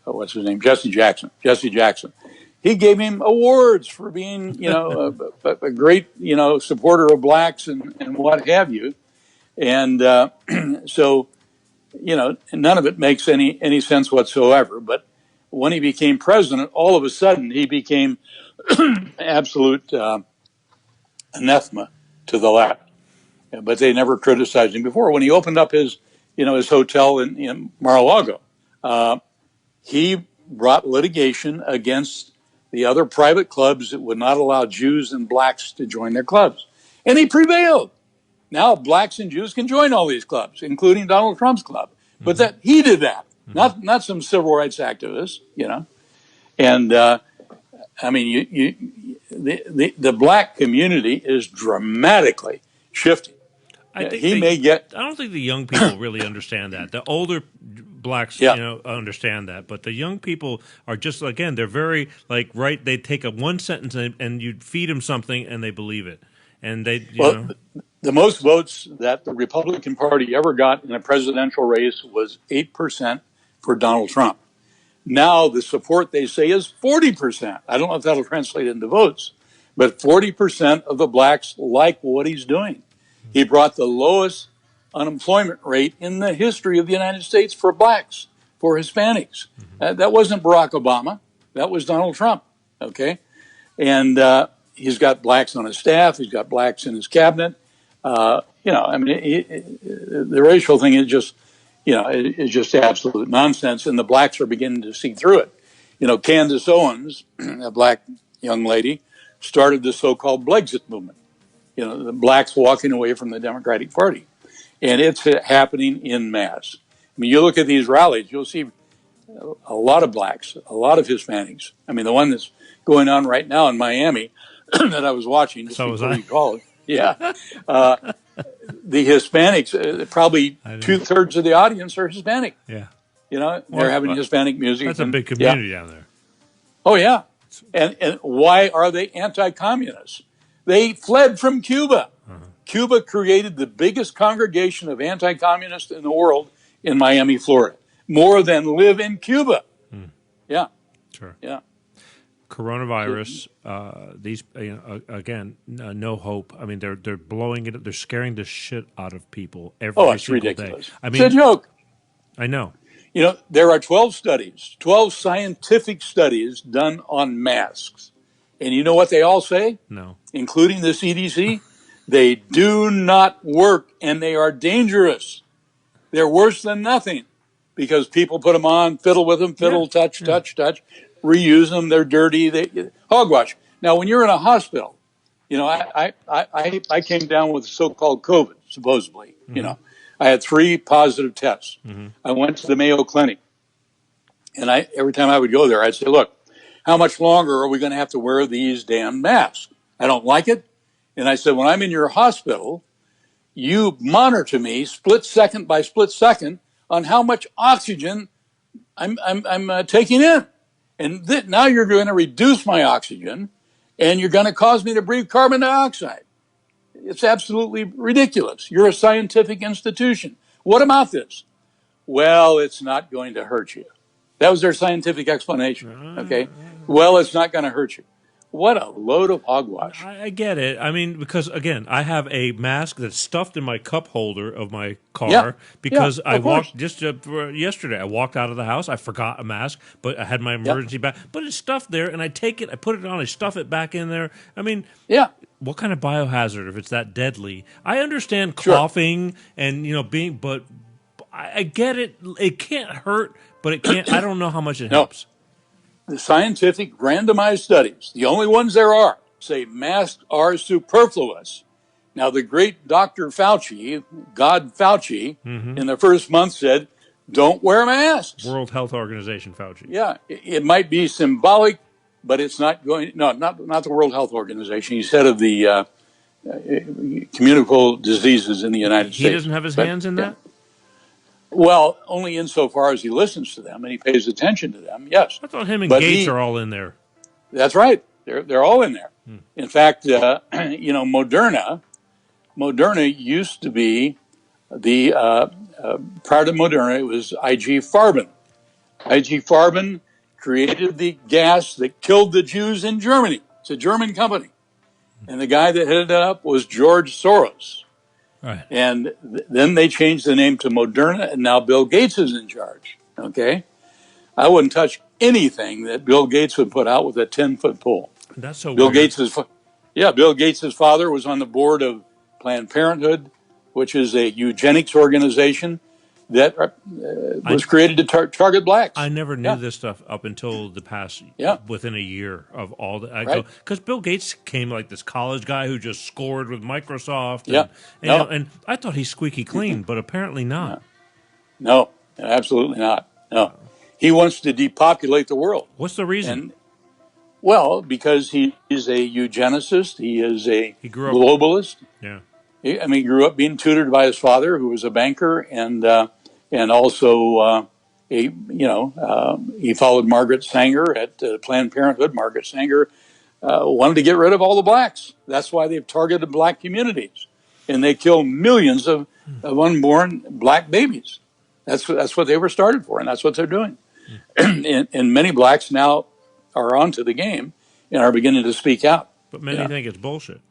What's his name? Jesse Jackson. Jesse Jackson. He gave him awards for being, a great, supporter of blacks and what have you. And so, none of it makes any sense whatsoever. But when he became president, all of a sudden he became absolute anathema to the left. But they never criticized him before. When he opened up his hotel in Mar-a-Lago, he brought litigation against the other private clubs that would not allow Jews and blacks to join their clubs. And he prevailed. Now blacks and Jews can join all these clubs, including Donald Trump's club. But that he did that, not some civil rights activist, And the black community is dramatically shifting. I think I don't think the young people really understand that. The older blacks, understand that, but the young people are just again, they're very right. They take one sentence and you feed them something and they believe it, and they the most votes that the Republican Party ever got in a presidential race was 8% for Donald Trump. Now the support they say is 40%. I don't know if that'll translate into votes, but 40% of the blacks like what he's doing. He brought the lowest unemployment rate in the history of the United States for blacks, for Hispanics. That wasn't Barack Obama. That was Donald Trump. Okay. And he's got blacks on his staff. He's got blacks in his cabinet. The racial thing is just, is just absolute nonsense. And the blacks are beginning to see through it. Candace Owens, a black young lady, started the so-called Blexit movement. the blacks walking away from the Democratic Party. And it's happening in mass. I mean, you look at these rallies, you'll see a lot of blacks, a lot of Hispanics. I mean, the one that's going on right now in Miami that I was watching just before you called. Yeah. The Hispanics, probably 2/3 of the audience are Hispanic. Yeah. They're having Hispanic music. That's a big community down there. Oh, yeah. And why are they anti-communists? They fled from Cuba. Cuba created the biggest congregation of anti-communists in the world in Miami, Florida. More than live in Cuba. Yeah. Sure. Yeah. Coronavirus, these again, no hope. I mean, they're blowing it. They're scaring the shit out of people every it's single ridiculous. day. I mean, it's a joke. I know. There are 12 studies, 12 scientific studies done on masks. And you know what they all say? No. Including the CDC? They do not work, and they are dangerous. They're worse than nothing because people put them on, fiddle with them, touch, reuse them. They're dirty. Hogwash. Now, when you're in a hospital, I came down with so-called COVID, supposedly. I had 3 positive tests. I went to the Mayo Clinic, and every time I would go there, I'd say, look, how much longer are we going to have to wear these damn masks? I don't like it. And I said, when I'm in your hospital, you monitor me split second by split second on how much oxygen I'm taking in. And now you're going to reduce my oxygen, and you're going to cause me to breathe carbon dioxide. It's absolutely ridiculous. You're a scientific institution. What about this? Well, it's not going to hurt you. That was their scientific explanation. Okay. Well, it's not going to hurt you. What a load of hogwash. I get it. I mean, because, again, I have a mask that's stuffed in my cup holder of my car because I walked just yesterday. I walked out of the house. I forgot a mask, but I had my emergency bag. But it's stuffed there, and I take it, I put it on, I stuff it back in there. I mean, what kind of biohazard if it's that deadly? I understand coughing and, but I get it. It can't hurt, but it can't. I don't know how much it helps. The scientific randomized studies, the only ones there are, say masks are superfluous. Now, the great Dr. Fauci, Fauci, in the first month said, don't wear masks. World Health Organization Fauci. Yeah, it might be symbolic, but it's not going, not the World Health Organization. He said of the communicable diseases in the United States. He doesn't have his hands in that? Well, only insofar as he listens to them and he pays attention to them, yes. I thought him and Gates are all in there. That's right. They're all in there. In fact, Moderna used to be the, prior to Moderna, it was IG Farben. IG Farben created the gas that killed the Jews in Germany. It's a German company. And the guy that headed it up was George Soros. Right. And then they changed the name to Moderna, and now Bill Gates is in charge. Okay? I wouldn't touch anything that Bill Gates would put out with a 10-foot pole. That's so Bill weird. Bill Gates' father was on the board of Planned Parenthood, which is a eugenics organization that was created to target blacks. I never knew this stuff up until the past, within a year of all the, because Bill Gates came like this college guy who just scored with Microsoft. And I thought he's squeaky clean, but apparently not. No, absolutely not. No. He wants to depopulate the world. What's the reason? Because he is a eugenicist. He is a globalist. Yeah. He grew up being tutored by his father, who was a banker, and also he followed Margaret Sanger at Planned Parenthood. Margaret Sanger wanted to get rid of all the blacks. That's why they've targeted black communities, and they kill millions of unborn black babies. That's what they were started for, and that's what they're doing. And many blacks now are onto the game and are beginning to speak out. But many think it's bullshit.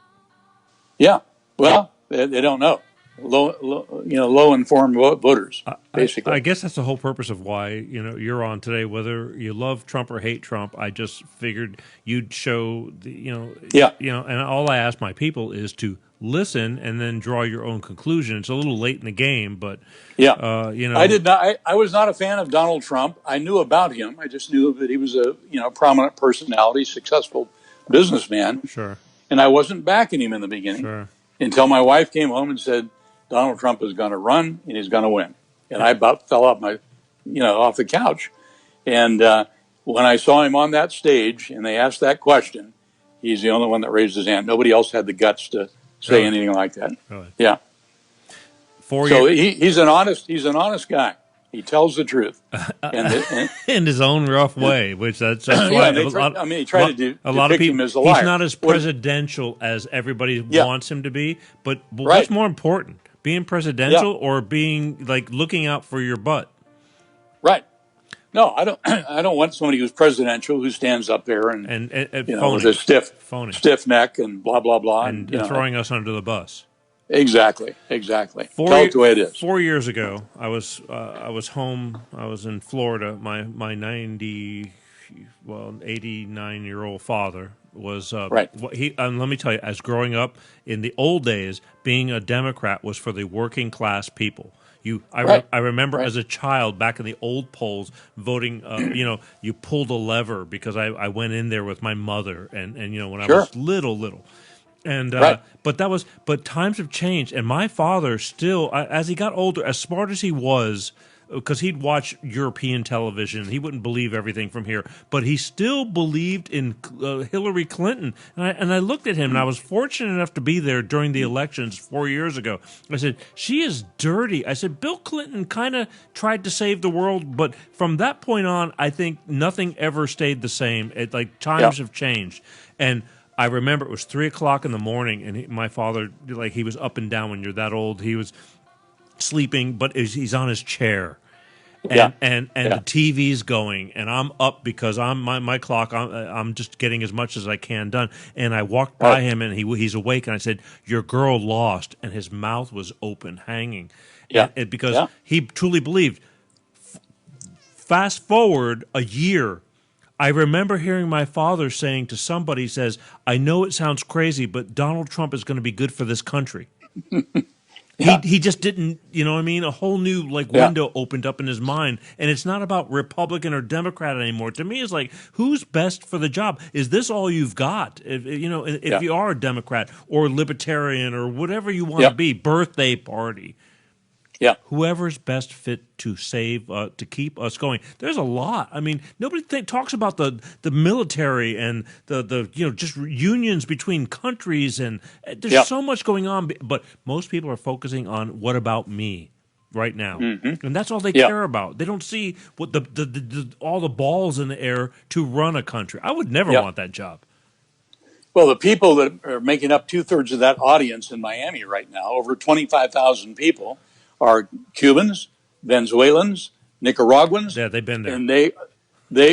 Yeah. Well, they don't know. Low informed voters, basically. I guess that's the whole purpose of why you're on today. Whether you love Trump or hate Trump, I just figured you'd show and all I ask my people is to listen and then draw your own conclusion. It's a little late in the game, but I did not. I was not a fan of Donald Trump. I knew about him. I just knew that he was a prominent personality, successful businessman. Sure. And I wasn't backing him in the beginning. Sure. until my wife came home and said, Donald Trump is going to run and he's going to win. And I about fell off off the couch. And when I saw him on that stage and they asked that question, he's the only one that raised his hand. Nobody else had the guts to say anything like that. Really? Yeah. He's an honest guy. He tells the truth, in his own rough way. Which that's why he tried to a lot of depict people. him as a liar. He's not as presidential as everybody wants him to be. But what's more important, being presidential or being like looking out for your butt? Right. No, I don't. I don't want somebody who's presidential who stands up there and with a stiff neck and blah blah blah and throwing us under the bus. Exactly. Tell it the way it is. 4 years ago, I was home. I was in Florida. My 89-year-old father was right. Let me tell you, as growing up in the old days, being a Democrat was for the working class people. I remember as a child back in the old polls voting. You pulled a lever because I went in there with my mother and when I was little. And but times have changed, and my father still, as he got older, as smart as he was, because he'd watch European television, he wouldn't believe everything from here, but he still believed in Hillary Clinton. And I looked at him, and I was fortunate enough to be there during the elections 4 years ago. I said, she is dirty. I said, Bill Clinton kind of tried to save the world, but from that point on, I think nothing ever stayed the same. Times have changed, and I remember it was 3 o'clock in the morning, and my father, he was up and down when you're that old. He was sleeping, but he's on his chair, and the TV's going, and I'm up because I'm my clock. I'm just getting as much as I can done. And I walked by him, and he's awake, and I said, "Your girl lost," and his mouth was open, hanging, because he truly believed. Fast forward a year. I remember hearing my father saying to somebody, he says, I know it sounds crazy, but Donald Trump is going to be good for this country. He just didn't, a whole new window opened up in his mind. And it's not about Republican or Democrat anymore. To me, it's like, who's best for the job? Is this all you've got? If you are a Democrat or libertarian or whatever you want to be, birthday party. Yeah, whoever's best fit to save, to keep us going. There's a lot. I mean, nobody talks about the military and the just unions between countries, and there's so much going on. But most people are focusing on what about me right now, and that's all they care about. They don't see what the all the balls in the air to run a country. I would never want that job. Well, the people that are making up 2/3 of that audience in Miami right now, over 25,000 people, are Cubans, Venezuelans, Nicaraguans. Yeah, they've been there, and they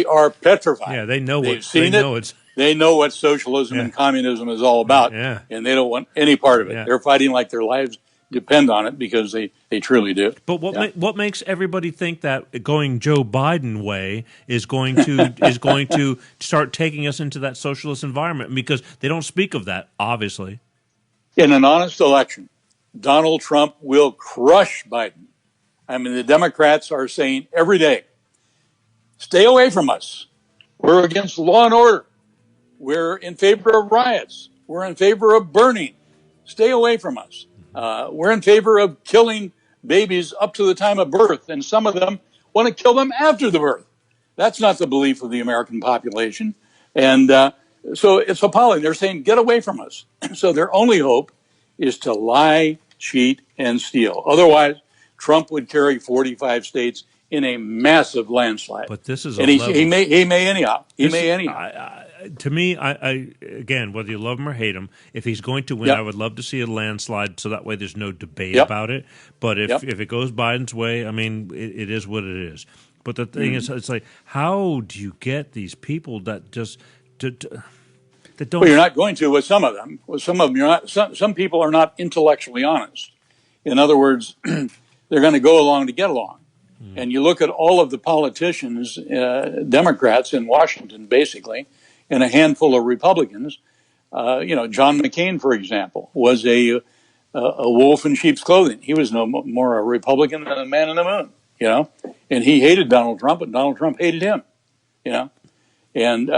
are petrified. Yeah, they know They've seen it. They know what socialism and communism is all about, and they don't want any part of it. They're fighting like their lives depend on it because they truly do. But what makes everybody think that going Joe Biden way is going to start taking us into that socialist environment? Because they don't speak of that, obviously. In an honest election, Donald Trump will crush Biden. I mean, the Democrats are saying every day, stay away from us. We're against law and order. We're in favor of riots. We're in favor of burning. Stay away from us. We're in favor of killing babies up to the time of birth, and some of them want to kill them after the birth. That's not the belief of the American population. And so it's appalling. They're saying, get away from us. So their only hope is to lie, cheat, and steal. Otherwise, Trump would carry 45 states in a massive landslide. But this is he may anyhow. To me, I again, whether you love him or hate him, if he's going to win, I would love to see a landslide, so that way there's no debate about it. But if it goes Biden's way, I mean, it is what it is. But the thing is, it's like, how do you get these people that just that don't? Well, you're not going to with some of them. With some of them, you're not. Some people are not intellectually honest. In other words, they're going to go along to get along. And you look at all of the politicians, Democrats in Washington, basically, and a handful of Republicans. John McCain, for example, was a wolf in sheep's clothing. He was no more a Republican than a man in the moon, and he hated Donald Trump, and Donald Trump hated him, and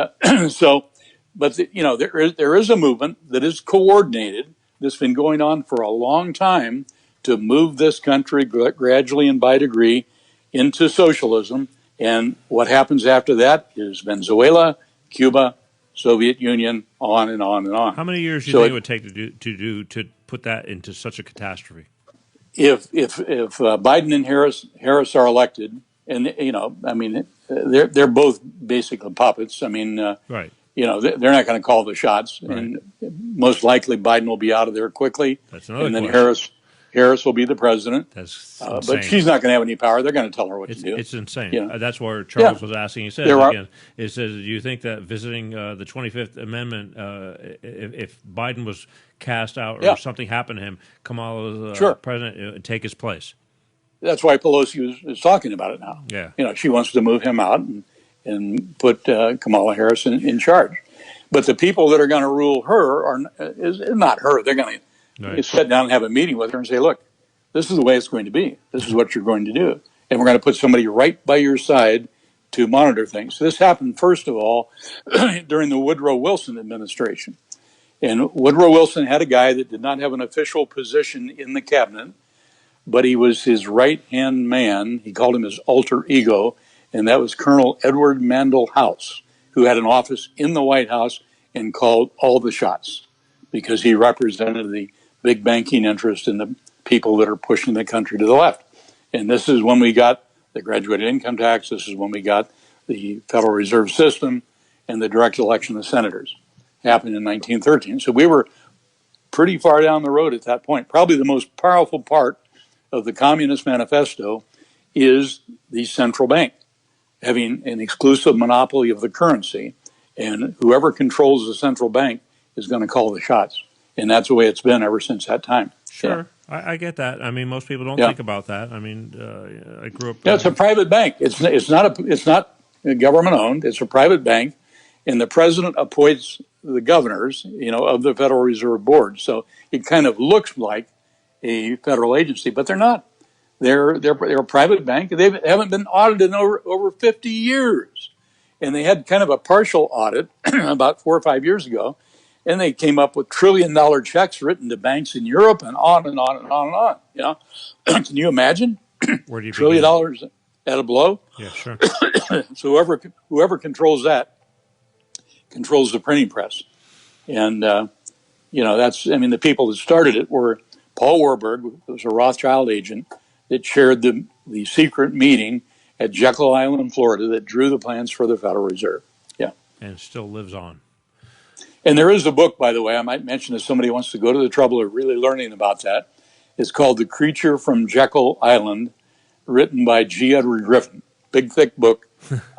so, but there is a movement that is coordinated that's been going on for a long time to move this country gradually and by degree into socialism. And what happens after that is Venezuela, Cuba, Soviet Union, on and on and on. How many years do you think it would take to put that into such a catastrophe? If Biden and Harris are elected, and I mean, they're both basically puppets. I mean, right. They're not going to call the shots, right. And most likely Biden will be out of there quickly. That's another and then question. Harris will be the president. That's but she's not going to have any power. They're going to tell her what to do. It's insane. That's where Charles was asking. He says again, it says, do you think that visiting the 25th Amendment, if Biden was cast out or something happened to him, Kamala's president would take his place? That's why Pelosi is talking about it now. Yeah. She wants to move him out and put Kamala Harris in charge. But the people that are going to rule her is not her. They're going to sit down and have a meeting with her and say, look, this is the way it's going to be. This is what you're going to do. And we're going to put somebody right by your side to monitor things. So this happened, first of all, during the Woodrow Wilson administration. And Woodrow Wilson had a guy that did not have an official position in the cabinet, but he was his right-hand man. He called him his alter ego, and that was Colonel Edward Mandell House, who had an office in the White House and called all the shots because he represented the big banking interest and the people that are pushing the country to the left. And this is when we got the graduated income tax. This is when we got the Federal Reserve System and the direct election of senators. Happened in 1913. So we were pretty far down the road at that point. Probably the most powerful part of the Communist Manifesto is the central bank having an exclusive monopoly of the currency, and whoever controls the central bank is going to call the shots. And that's the way it's been ever since that time. Sure. Yeah. I get that. I mean, most people don't think about that. I mean, I grew up. Yeah, it's a private bank. It's not government owned. It's a private bank, and the president appoints the governors, of the Federal Reserve Board. So it kind of looks like a federal agency, but they're not. They're a private bank. They haven't been audited in over 50 years, and they had kind of a partial audit about 4 or 5 years ago. And they came up with $1 trillion checks written to banks in Europe and on and on and on and on. Can you imagine? $1 trillion at a blow? Yeah, sure. So whoever controls that controls the printing press. And, the people that started it were Paul Warburg, who was a Rothschild agent that chaired the secret meeting at Jekyll Island, Florida, that drew the plans for the Federal Reserve. Yeah. And still lives on. And there is a book, by the way, I might mention if somebody wants to go to the trouble of really learning about that. It's called The Creature from Jekyll Island, written by G. Edward Griffin. Big, thick book,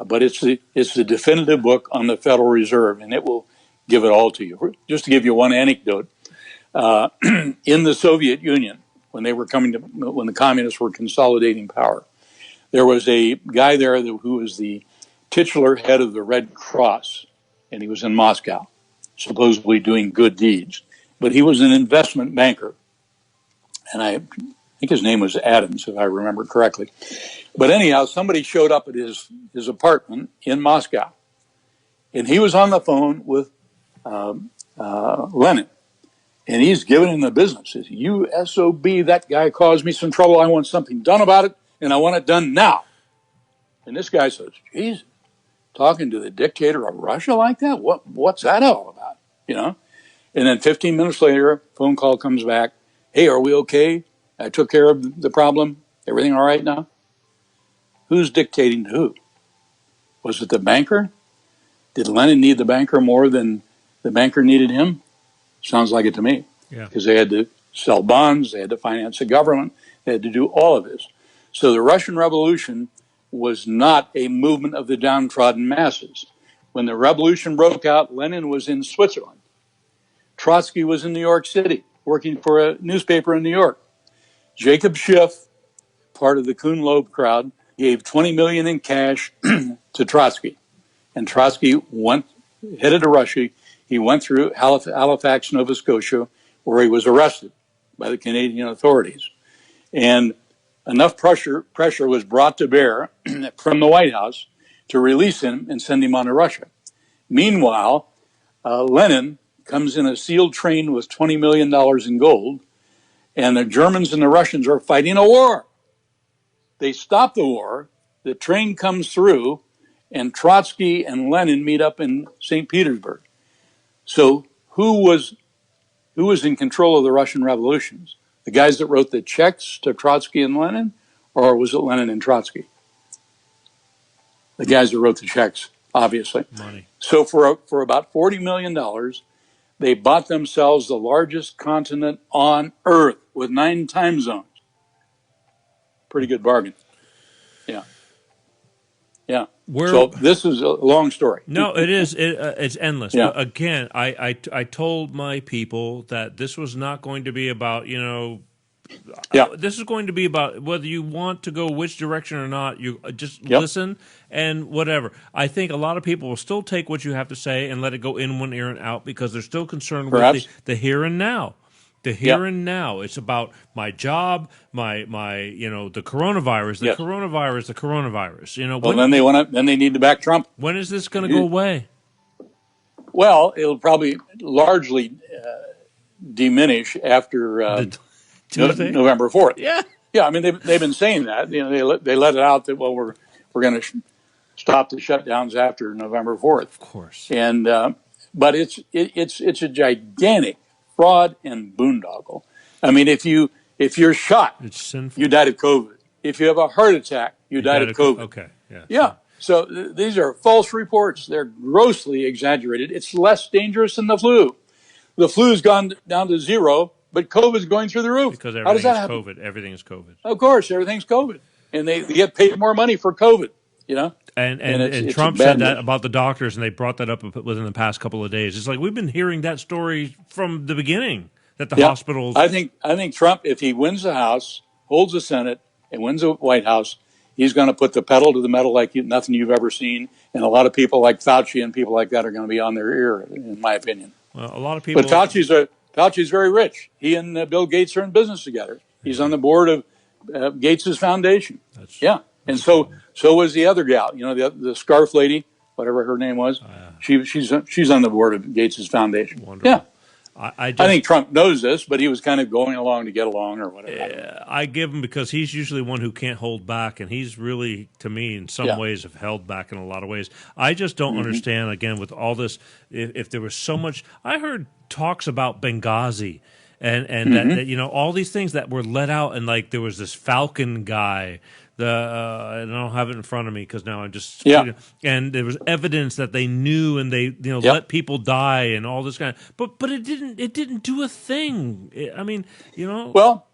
but it's the definitive book on the Federal Reserve, and it will give it all to you. Just to give you one anecdote, in the Soviet Union, when the communists were consolidating power, there was a guy there who was the titular head of the Red Cross, and he was in Moscow, supposedly doing good deeds. But he was an investment banker. And I think his name was Adams, if I remember correctly. But anyhow, somebody showed up at his apartment in Moscow. And he was on the phone with Lenin. And he's giving him the business. He says, "You SOB, that guy caused me some trouble. I want something done about it, and I want it done now." And this guy says, "Jesus, talking to the dictator of Russia like that? What's that all about?" And then 15 minutes later, a phone call comes back. "Hey, are we okay? I took care of the problem. Everything all right now?" Who's dictating to who? Was it the banker? Did Lenin need the banker more than the banker needed him? Sounds like it to me. Yeah. Because they had to sell bonds, they had to finance the government, they had to do all of this. So the Russian Revolution was not a movement of the downtrodden masses. When the revolution broke out, Lenin was in Switzerland. Trotsky was in New York City, working for a newspaper in New York. Jacob Schiff, part of the Kuhn Loeb crowd, gave $20 million in cash to Trotsky. And Trotsky headed to Russia. He went through Halifax, Nova Scotia, where he was arrested by the Canadian authorities. And enough pressure was brought to bear from the White House to release him and send him on to Russia. Meanwhile, Lenin comes in a sealed train with $20 million in gold, and the Germans and the Russians are fighting a war. They stop the war, the train comes through, and Trotsky and Lenin meet up in St. Petersburg. So who was in control of the Russian revolutions? The guys that wrote the checks to Trotsky and Lenin, or was it Lenin and Trotsky? The guys that wrote the checks, obviously. Money. So for about $40 million, they bought themselves the largest continent on Earth with 9 time zones. Pretty good bargain. Yeah. Yeah. So this is a long story. No, it is. It's endless. Yeah. But again, I told my people that this was not going to be about, this is going to be about whether you want to go which direction or not. You just listen and whatever. I think a lot of people will still take what you have to say and let it go in one ear and out because they're still concerned with the here and now. The here and now. It's about my job, my the coronavirus, the coronavirus. Well, then they need to back Trump. When is this going to go away? Well, it'll probably largely diminish after November 4th. Yeah. Yeah, I mean they've been saying that. They let it out that we're going to stop the shutdowns after November 4th. Of course. And but it's a gigantic fraud and boondoggle. I mean, if you're shot, it's sinful. You died of COVID. If you have a heart attack, you died of COVID. Okay. Yeah. Yeah. So these are false reports. They're grossly exaggerated. It's less dangerous than the flu. The flu's gone down to 0, but COVID's going through the roof. Because everything is COVID. Everything is COVID. Of course, everything's COVID. And they get paid more money for COVID, And Trump said that about the doctors, and they brought that up within the past couple of days. It's like we've been hearing that story from the beginning, that the hospitals... I think Trump, if he wins the House, holds the Senate, and wins the White House, he's going to put the pedal to the metal like nothing you've ever seen. And a lot of people like Fauci and people like that are going to be on their ear, in my opinion. Well, a lot of people... But Fauci's very rich. He and Bill Gates are in business together. He's on the board of Gates' foundation. And so was the other gal, the scarf lady, whatever her name was. She's on the board of Gates' foundation. Wonderful. Yeah. I think Trump knows this, but he was kind of going along to get along or whatever. I give him because he's usually one who can't hold back, and he's really, to me, in some ways, have held back in a lot of ways. I just don't understand, again, with all this, if there was so much... I heard talks about Benghazi and that all these things that were let out, and like there was this Falcon guy... I don't have it in front of me because now I'm just and there was evidence that they knew and they let people die and all this kind of but it didn't do a thing. I mean, Well,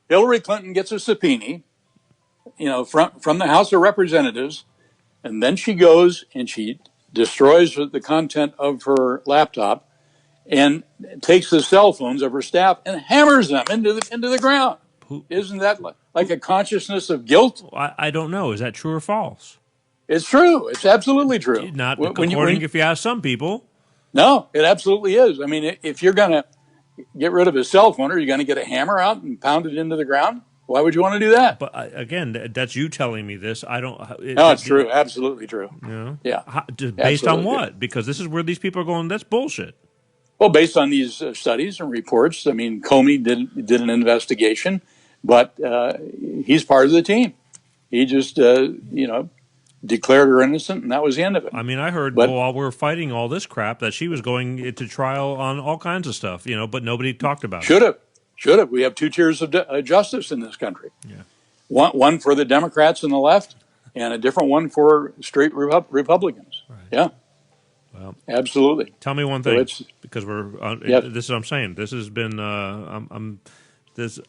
Hillary Clinton gets a subpoena, from the House of Representatives, and then she goes and she destroys the content of her laptop and takes the cell phones of her staff and hammers them into the ground. Isn't that like a consciousness of guilt? I don't know. Is that true or false? It's true. It's absolutely true. Not according if you ask some people. No, it absolutely is. I mean, if you're going to get rid of a cell phone, are you going to get a hammer out and pound it into the ground? Why would you want to do that? But again, that's you telling me this. I don't. No, it's true. Absolutely true. Yeah. Based on what? Because this is where these people are going, that's bullshit. Well, based on these studies and reports, I mean, Comey did an investigation. But he's part of the team. He just, declared her innocent, and that was the end of it. I mean, I heard while we were fighting all this crap that she was going to trial on all kinds of stuff, but nobody talked about it. Should have. We have 2 tiers of justice in this country. Yeah. One for the Democrats and the left, and a different one for straight Republicans. Right. Yeah. Well, absolutely. Tell me one thing, because this is what I'm saying. This has been,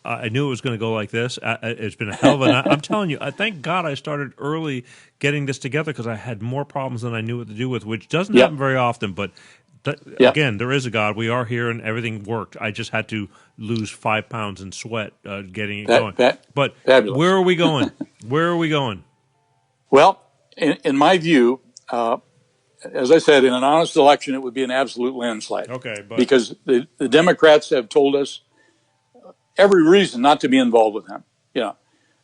I knew it was going to go like this. It's been a hell of a night. I'm telling you, thank God I started early getting this together because I had more problems than I knew what to do with, which doesn't happen very often. But again, there is a God. We are here, and everything worked. I just had to lose 5 pounds in sweat getting it going. But fabulous. Where are we going? Where are we going? Well, in my view, as I said, in an honest election, it would be an absolute landslide. Okay, because the Democrats have told us every reason not to be involved with them.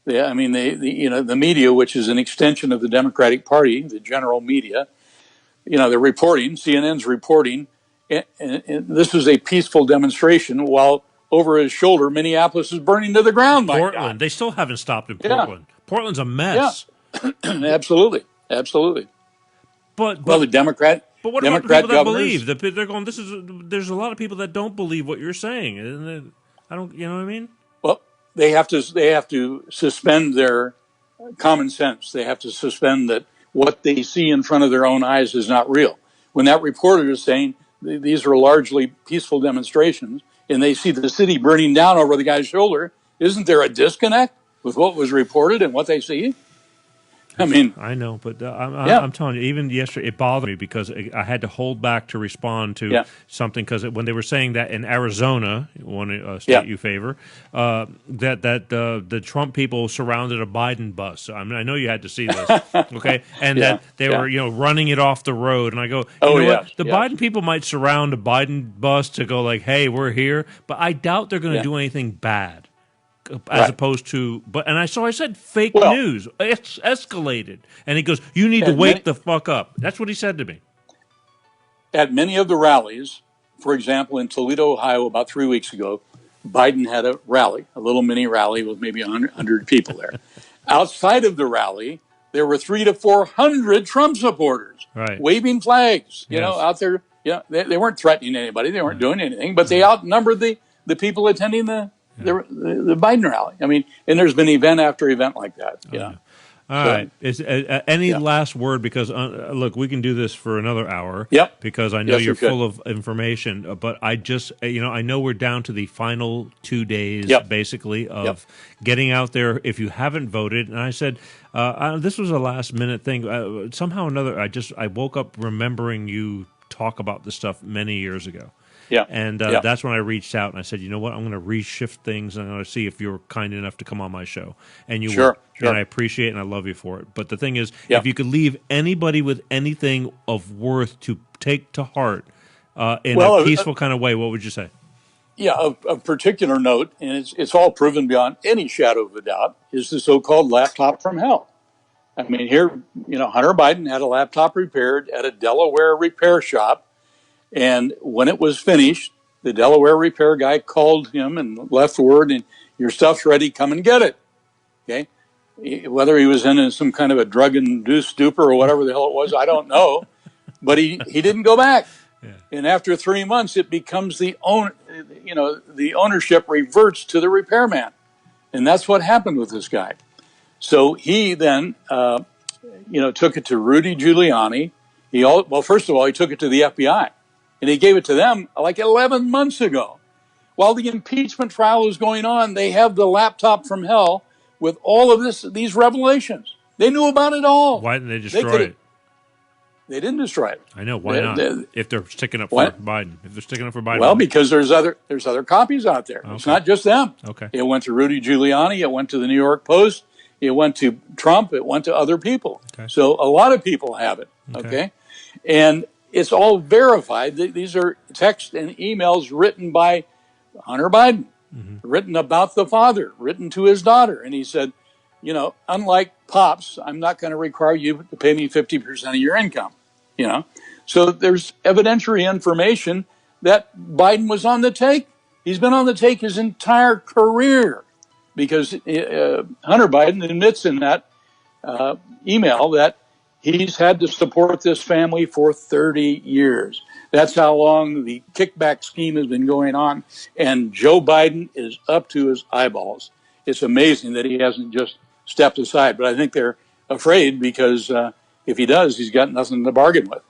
The media, which is an extension of the Democratic Party, the general media, they're reporting, CNN's reporting, and this was a peaceful demonstration, while over his shoulder, Minneapolis is burning to the ground. My Portland. God. They still haven't stopped in Yeah. Portland. Portland's a Yeah. mess. Absolutely. Absolutely. But Well, the but what about the people that governors. believe? They're going. There's a lot of people that don't believe what you're saying. And I don't. You know what I mean? Well, they have to suspend their common sense. They have to suspend that what they see in front of their own eyes is not real. When that reporter is saying these are largely peaceful demonstrations, and they see the city burning down over the guy's shoulder, isn't there a disconnect with what was reported and what they see? I mean, I know, but yeah, I'm telling you, even yesterday, it bothered me because I had to hold back to respond to yeah, something because when they were saying that in Arizona, one state yeah. you favor, that the Trump people surrounded a Biden bus. I mean, I know you had to see this, okay, and Yeah, that they yeah. were running it off the road, and I go, Oh, know what, yes, the yes. Biden people might surround a Biden bus to go like, hey, we're here, but I doubt they're going to Yeah. do anything bad as Right. opposed to I said fake Well, news. It's escalated, and he goes, "You need to at wake many, the fuck up." That's what he said to me. at many of the rallies, for example, in Toledo, Ohio, about 3 weeks ago, Biden had a rally, a little mini rally with maybe 100 people there. Outside of the rally, there were 300 to 400 Trump supporters Right? waving flags, Yes. out there. Yeah, they weren't threatening anybody. They weren't doing anything, but they outnumbered the people attending the Biden rally. I mean, and there's been event after event like that. All So, right. Is any yeah. last word? Because look, we can do this for another hour. Yep. Because I know Yes, you're we could. full of information, but I just I know we're down to the final 2 days, Yep. basically, of Yep. getting out there. If you haven't voted, and I said this was a last minute thing. Somehow or another, I woke up remembering you talk about this stuff many years ago. Yeah. And Yeah. that's when I reached out and I said, you know what, I'm going to reshift things and I'm going to see if you're kind enough to come on my show. And you Sure. were. Sure. And I appreciate it and I love you for it. But the thing is, Yeah. if you could leave anybody with anything of worth to take to heart in Well, a peaceful kind of way, what would you say? Yeah, of particular note, and it's all proven beyond any shadow of a doubt, is the so-called laptop from hell. I mean, here, Hunter Biden had a laptop repaired at a Delaware repair shop, and when it was finished, the Delaware repair guy called him and left word, and your stuff's ready, come and get it. Okay, whether he was in some kind of a drug-induced stupor or whatever the hell it was, I don't know, but he didn't go back. And after 3 months, it becomes the ownership reverts to the repairman, and that's what happened with this guy. So he then, took it to Rudy Giuliani. First of all, he took it to the FBI, and he gave it to them like 11 months ago. While the impeachment trial is going on, they have the laptop from hell with all of these revelations. They knew about it all. Why didn't they destroy it? They didn't destroy it. I know. Why not? If they're sticking up for what? Biden. If they're sticking up for Biden. Well, because there's other copies out there. Okay. It's not just them. Okay. It went to Rudy Giuliani. It went to the New York Post. It went to Trump. It went to other people. Okay. So a lot of people have it. Okay. And it's all verified. These are texts and emails written by Hunter Biden, written about the father, written to his daughter. And he said, unlike Pops, I'm not going to require you to pay me 50% of your income. So there's evidentiary information that Biden was on the take. He's been on the take his entire career because Hunter Biden admits in that email that he's had to support this family for 30 years. That's how long the kickback scheme has been going on. And Joe Biden is up to his eyeballs. It's amazing that he hasn't just stepped aside, but I think they're afraid because if he does, he's got nothing to bargain with.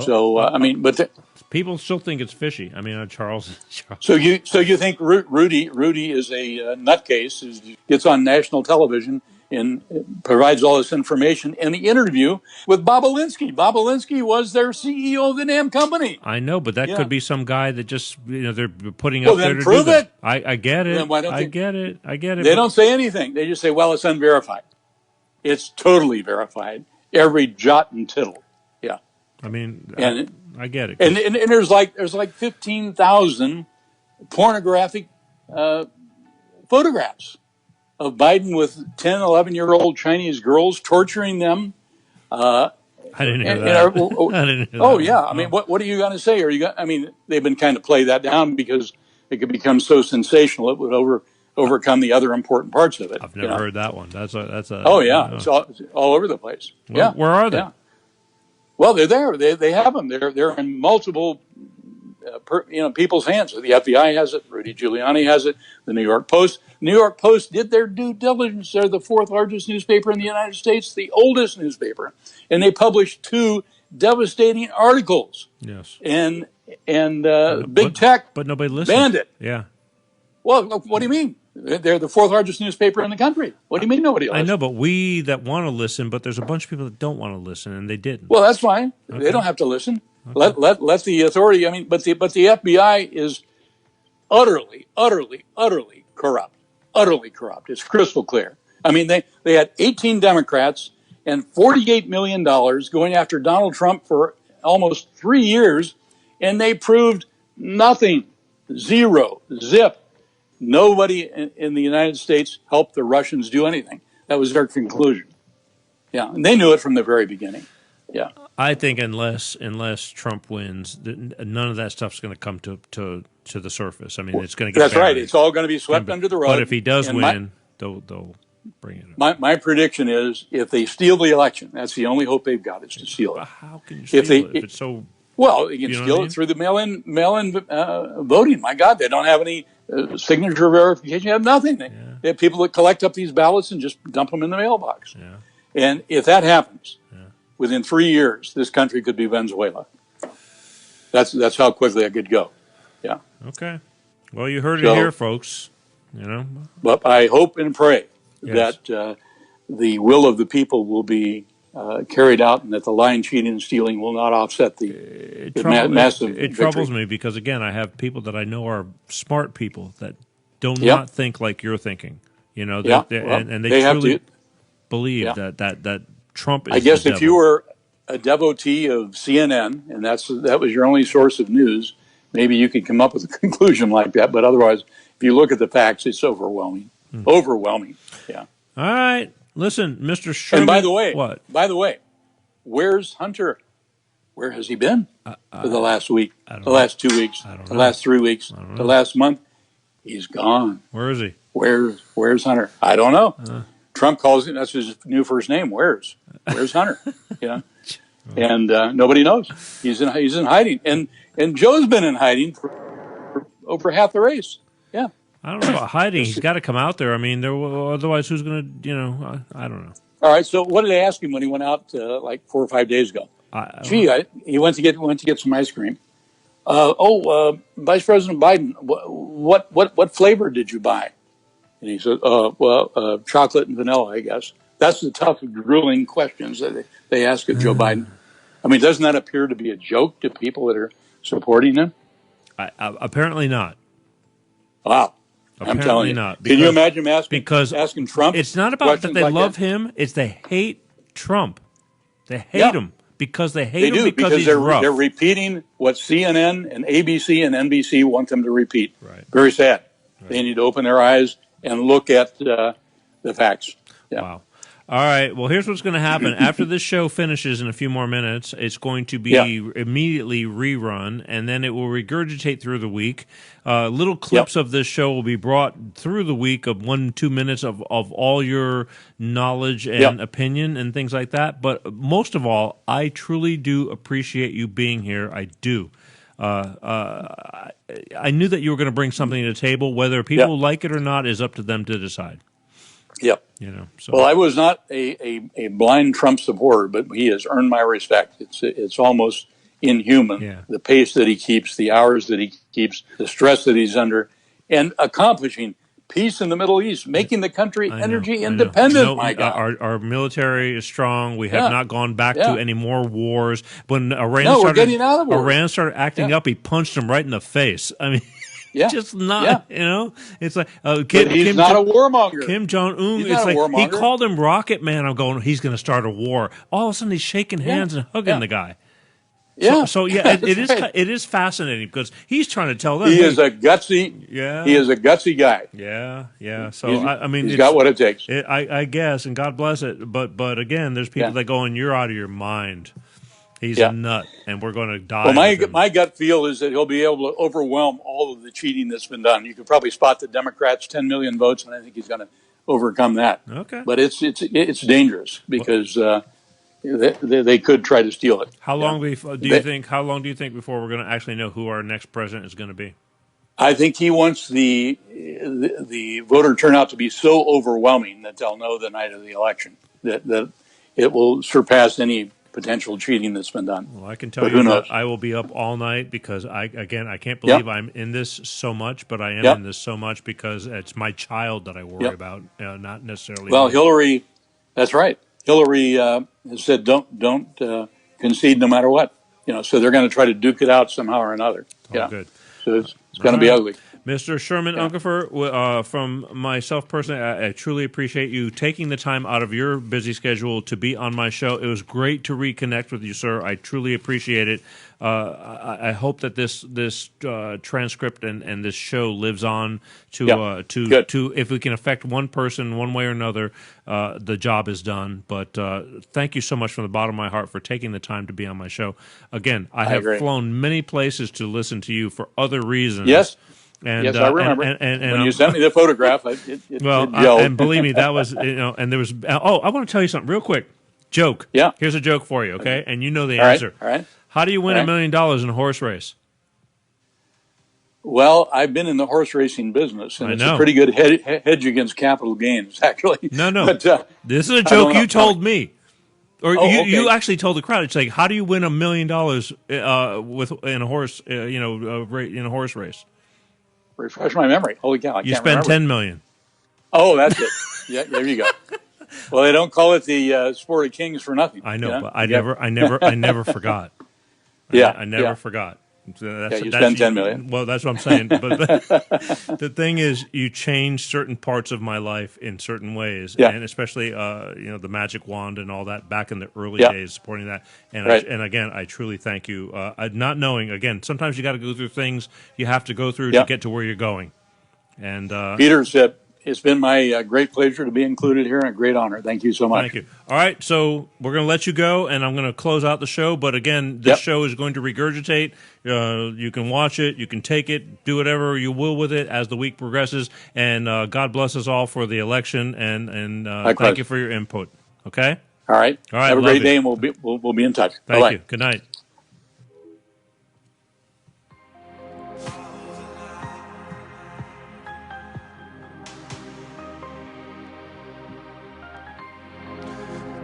So but people still think it's fishy. I mean, Charles. So you think Rudy is a nutcase who gets on national television and provides all this information in the interview with Bob Alinsky. Bob Alinsky was their CEO of the damn company. I know, but that could be some guy that just they're putting up there then to prove do that. it. I get it. Then why don't I get it. They don't say anything. They just say, "Well, it's unverified." It's totally verified. Every jot and tittle. Yeah. I mean, and I get it. And there's like 15,000 pornographic photographs of Biden with 10, 11-year-old Chinese girls, torturing them I didn't hear and, that. I didn't hear oh that yeah, one. I mean, what are you going to say? Are you? I mean, they've been kind of play that down because it could become so sensational it would overcome the other important parts of it. I've never heard that one. That's a. Oh yeah, it's all over the place. Where are they? Yeah. Well, they're there. They have them. They're in multiple people's hands. The FBI has it. Rudy Giuliani has it. The New York Post. New York Post did their due diligence. They're the fourth largest newspaper in the United States, the oldest newspaper, and they published 2 devastating articles. Yes. And big tech, but nobody listened. Banned it. Yeah. Well, what do you mean? They're the fourth largest newspaper in the country. What do you mean nobody listens? I know, but we that want to listen, but there's a bunch of people that don't want to listen, and they didn't. Well, that's fine. Okay. They don't have to listen. Okay. Let the authority. I mean, but the FBI is utterly corrupt. Utterly corrupt. It's crystal clear. I mean, they had 18 Democrats and $48 million going after Donald Trump for almost 3 years, and they proved nothing. Zero. Zip. Nobody in the United States helped the Russians do anything. That was their conclusion. Yeah, and they knew it from the very beginning. Yeah, I think unless Trump wins, none of that stuff's going to come to the surface. I mean, it's going to get. That's buried. right. It's all going to be swept under the rug. But if he does win, they'll bring it up. My prediction is if they steal the election, that's the only hope they've got is to steal it. But how can you steal it if it's so? Well, you can steal it through the mail-in voting. My God, they don't have any signature verification. You have nothing. They have people that collect up these ballots and just dump them in the mailbox. Yeah. And if that happens, within 3 years, this country could be Venezuela. That's how quickly it could go. Yeah. Okay. Well, you heard it here, folks. But I hope and pray that the will of the people will be carried out, and that the lying, cheating, and stealing will not offset the massive. It troubles me because, again, I have people that I know are smart people that do not think like you're thinking. And they truly believe that Trump is. I guess the if devil. you were a devotee of CNN and that was your only source of news, maybe you could come up with a conclusion like that. But otherwise, if you look at the facts, it's overwhelming. Overwhelming. Yeah. All right. Listen, Mr. Sherman. And by the way, what? By the way, where's Hunter? Where has he been for the last week, the last 2 weeks, the last 3 weeks, the last month? He's gone. Where is he? Where's Hunter? I don't know. Trump calls him. That's his new first name. Where's Hunter? And nobody knows. He's in hiding. And Joe's been in hiding for over half the race. Yeah. I don't know about hiding. He's got to come out there. I mean, otherwise, who's going to? I don't know. All right. So, what did they ask him when he went out like 4 or 5 days ago? He went to get some ice cream. Vice President Biden, what flavor did you buy? And he said, chocolate and vanilla, I guess. That's the tough, grueling questions that they ask of Joe Biden. I mean, doesn't that appear to be a joke to people that are supporting him? Apparently not. Wow. Apparently I'm telling you. Not. Can you imagine asking Trump? It's not about that they love him. It's they hate Trump. They hate him because they hate him because he's rough. They're repeating what CNN and ABC and NBC want them to repeat. Right. Very sad. Right. They need to open their eyes and look at the facts. Yeah. Wow. All right. Well, here's what's going to happen. After this show finishes in a few more minutes, it's going to be immediately rerun, and then it will regurgitate through the week. Little clips of this show will be brought through the week of 1-2 minutes of all your knowledge and opinion and things like that. But most of all, I truly do appreciate you being here. I do. I knew that you were going to bring something to the table. Whether people like it or not is up to them to decide. Yep. Well, I was not a blind Trump supporter, but he has earned my respect. It's almost inhuman. Yeah. The pace that he keeps, the hours that he keeps, the stress that he's under, and accomplishing peace in the Middle East, making the country energy independent. My God, our military is strong. We have not gone back to any more wars. When Iran we're getting out of wars. Iran started acting up, he punched him right in the face. I mean. Just not, it's like he's not a warmonger. Kim Jong-un, it's like he called him Rocket Man. I'm going, he's going to start a war. All of a sudden, he's shaking hands and hugging the guy. So it is fascinating because he's trying to tell them he is a gutsy. Yeah, he is a gutsy guy. Yeah. So I mean, he's got what it takes. I guess, and God bless it. But again, there's people that go, and you're out of your mind. He's a Yeah. nut, and we're going to die. Well, with him. my gut feel is that he'll be able to overwhelm all of the cheating that's been done. You could probably spot the Democrats 10 million votes, and I think he's going to overcome that. Okay. But it's dangerous because they could try to steal it. How long Yeah. do you think? How long do you think before we're going to actually know who our next president is going to be? I think he wants the voter turnout to be so overwhelming that they'll know the night of the election that it will surpass any potential cheating that's been done. Well, I can tell But you who that knows? I will be up all night because I can't believe I'm in this so much, but I am Yep. in this so much because it's my child that I worry Yep. about, not necessarily. Well, me. Hillary, that's right. Hillary has said don't concede no matter what. So they're going to try to duke it out somehow or another. Oh, good. So it's going to be ugly. Mr. Sherman Unkefer, from myself personally, I truly appreciate you taking the time out of your busy schedule to be on my show. It was great to reconnect with you, sir. I truly appreciate it. I hope that this transcript and this show lives on to if we can affect one person one way or another, the job is done. But thank you so much from the bottom of my heart for taking the time to be on my show. Again, I have flown many places to listen to you for other reasons. Yes. And, yes, I remember. And when you sent me the photograph, it and believe me, that was and there was. Oh, I want to tell you something real quick. Joke. Yeah. Here's a joke for you, okay? And you know the answer. All right. How do you win $1 million in a horse race? Well, I've been in the horse racing business, and it's a pretty good hedge against capital gains, actually. No. But, this is a joke you told me. Or you actually told the crowd. It's like, how do you win $1 million in a horse, in a horse race? Refresh my memory. Holy cow! You spend $10 million. Oh, that's it. Yeah, there you go. Well, they don't call it the Sport of Kings for nothing. I know, but I never forgot. I never forgot. So you spend $10 million. Well, that's what I'm saying. But the thing is, you change certain parts of my life in certain ways, and especially the magic wand and all that back in the early days, supporting that. And and again, I truly thank you. Not knowing, again, sometimes you got to go through things you have to go through to get to where you're going. And Peter said, it's been my great pleasure to be included here and a great honor. Thank you so much. Thank you. All right, so we're going to let you go, and I'm going to close out the show. But again, this show is going to regurgitate. You can watch it. You can take it. Do whatever you will with it as the week progresses. And God bless us all for the election, and thank you for your input. Okay? All right. Have a great day, and we'll be in touch. Thank you. Good night.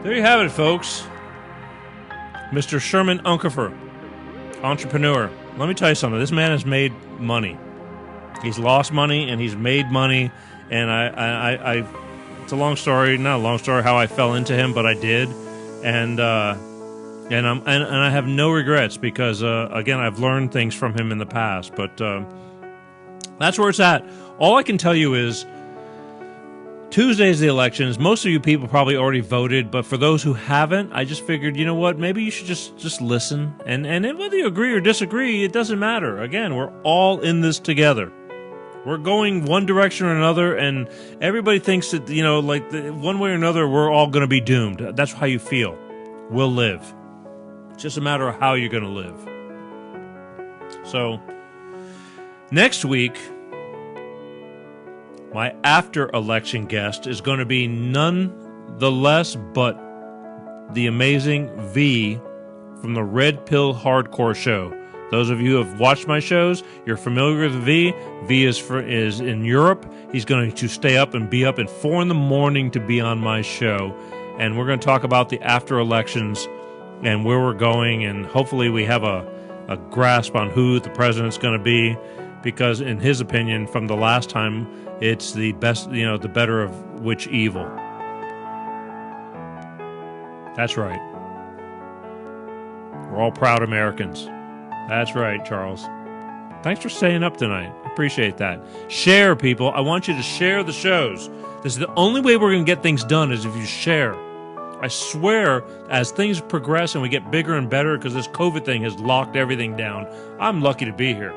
There you have it, folks. Mr. Sherman Unkefer, entrepreneur. Let me tell you something. This man has made money. He's lost money and he's made money. And I it's a long story, not a long story how I fell into him, but I did. And I have no regrets because again, I've learned things from him in the past. But that's where it's at. All I can tell you is, Tuesday's the elections. Most of you people probably already voted, but for those who haven't, I just figured, you know what, maybe you should just listen. And whether you agree or disagree, it doesn't matter. Again, we're all in this together. We're going one direction or another, and everybody thinks that, one way or another, we're all going to be doomed. That's how you feel. We'll live. It's just a matter of how you're going to live. So, next week, my after-election guest is going to be none the less but the amazing V from the Red Pill Hardcore Show. Those of you who have watched my shows, you're familiar with V. V is in Europe. He's going to stay up and be up at 4 a.m. to be on my show. And we're going to talk about the after-elections and where we're going. And hopefully we have a grasp on who the president's going to be. Because in his opinion, from the last time, it's the best, the better of which evil. That's right. We're all proud Americans. That's right, Charles. Thanks for staying up tonight. Appreciate that. Share, people. I want you to share the shows. This is the only way we're going to get things done is if you share. I swear, as things progress and we get bigger and better, because this COVID thing has locked everything down, I'm lucky to be here.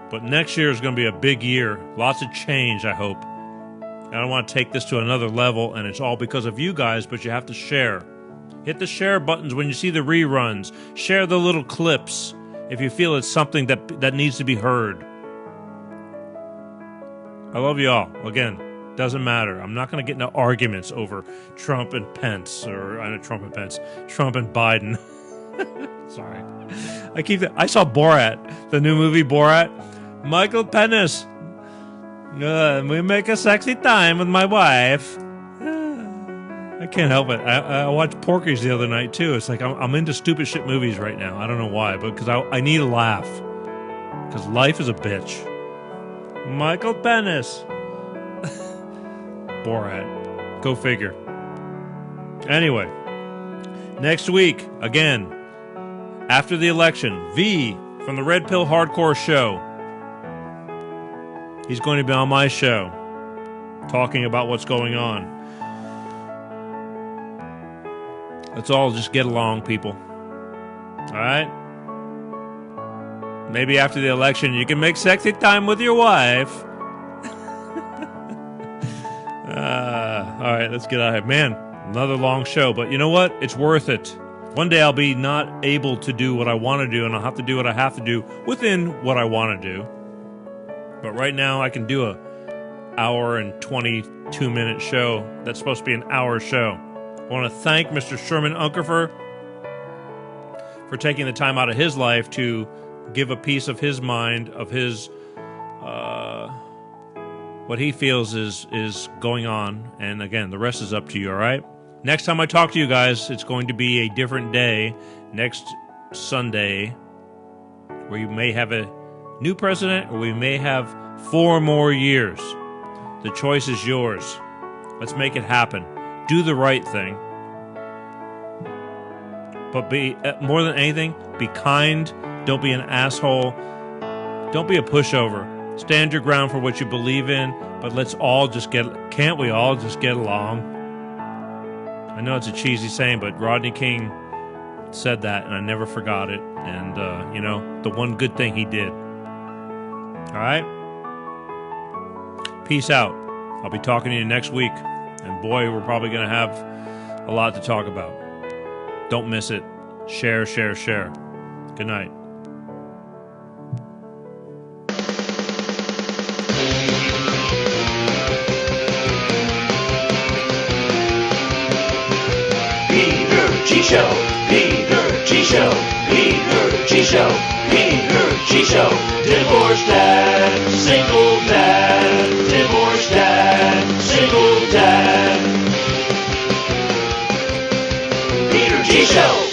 But next year is going to be a big year. Lots of change, I hope. And I want to take this to another level, and it's all because of you guys, but you have to share. Hit the share buttons when you see the reruns. Share the little clips if you feel it's something that needs to be heard. I love you all. Again, doesn't matter. I'm not going to get into arguments over Trump and Pence, or Trump and Biden. Sorry. I saw Borat, the new movie Borat. Michael Penis. We make a sexy time with my wife. I can't help it. I watched Porky's the other night too. It's like I'm into stupid shit movies right now. I don't know why, but because I need a laugh. Because life is a bitch. Michael Penis. Borat. Go figure. Anyway, next week, again, after the election, V from the Red Pill Hardcore Show. He's going to be on my show talking about what's going on. Let's all just get along, people. All right? Maybe after the election, you can make sexy time with your wife. All right, let's get out of here. Man, another long show, but you know what? It's worth it. One day I'll be not able to do what I want to do, and I'll have to do what I have to do within what I want to do. But right now, I can do a hour and 22-minute show. That's supposed to be an hour show. I want to thank Mr. Sherman Unkefer for taking the time out of his life to give a piece of his mind, of his what he feels is going on. And again, the rest is up to you, all right? Next time I talk to you guys, it's going to be a different day. Next Sunday, where you may have a new president or we may have 4 more years. The choice is yours. Let's make it happen. Do the right thing. But be, more than anything, be kind. Don't be an asshole. Don't be a pushover. Stand your ground for what you believe in, but let's all just can't we all just get along? I know it's a cheesy saying, but Rodney King said that, and I never forgot it. And, the one good thing he did. All right? Peace out. I'll be talking to you next week. And boy, we're probably going to have a lot to talk about. Don't miss it. Share, share, share. Good night. G-Show, Peter G-Show, Peter G-Show, Peter G-Show. Divorced dad, single dad, divorced dad, single dad. Peter G-Show.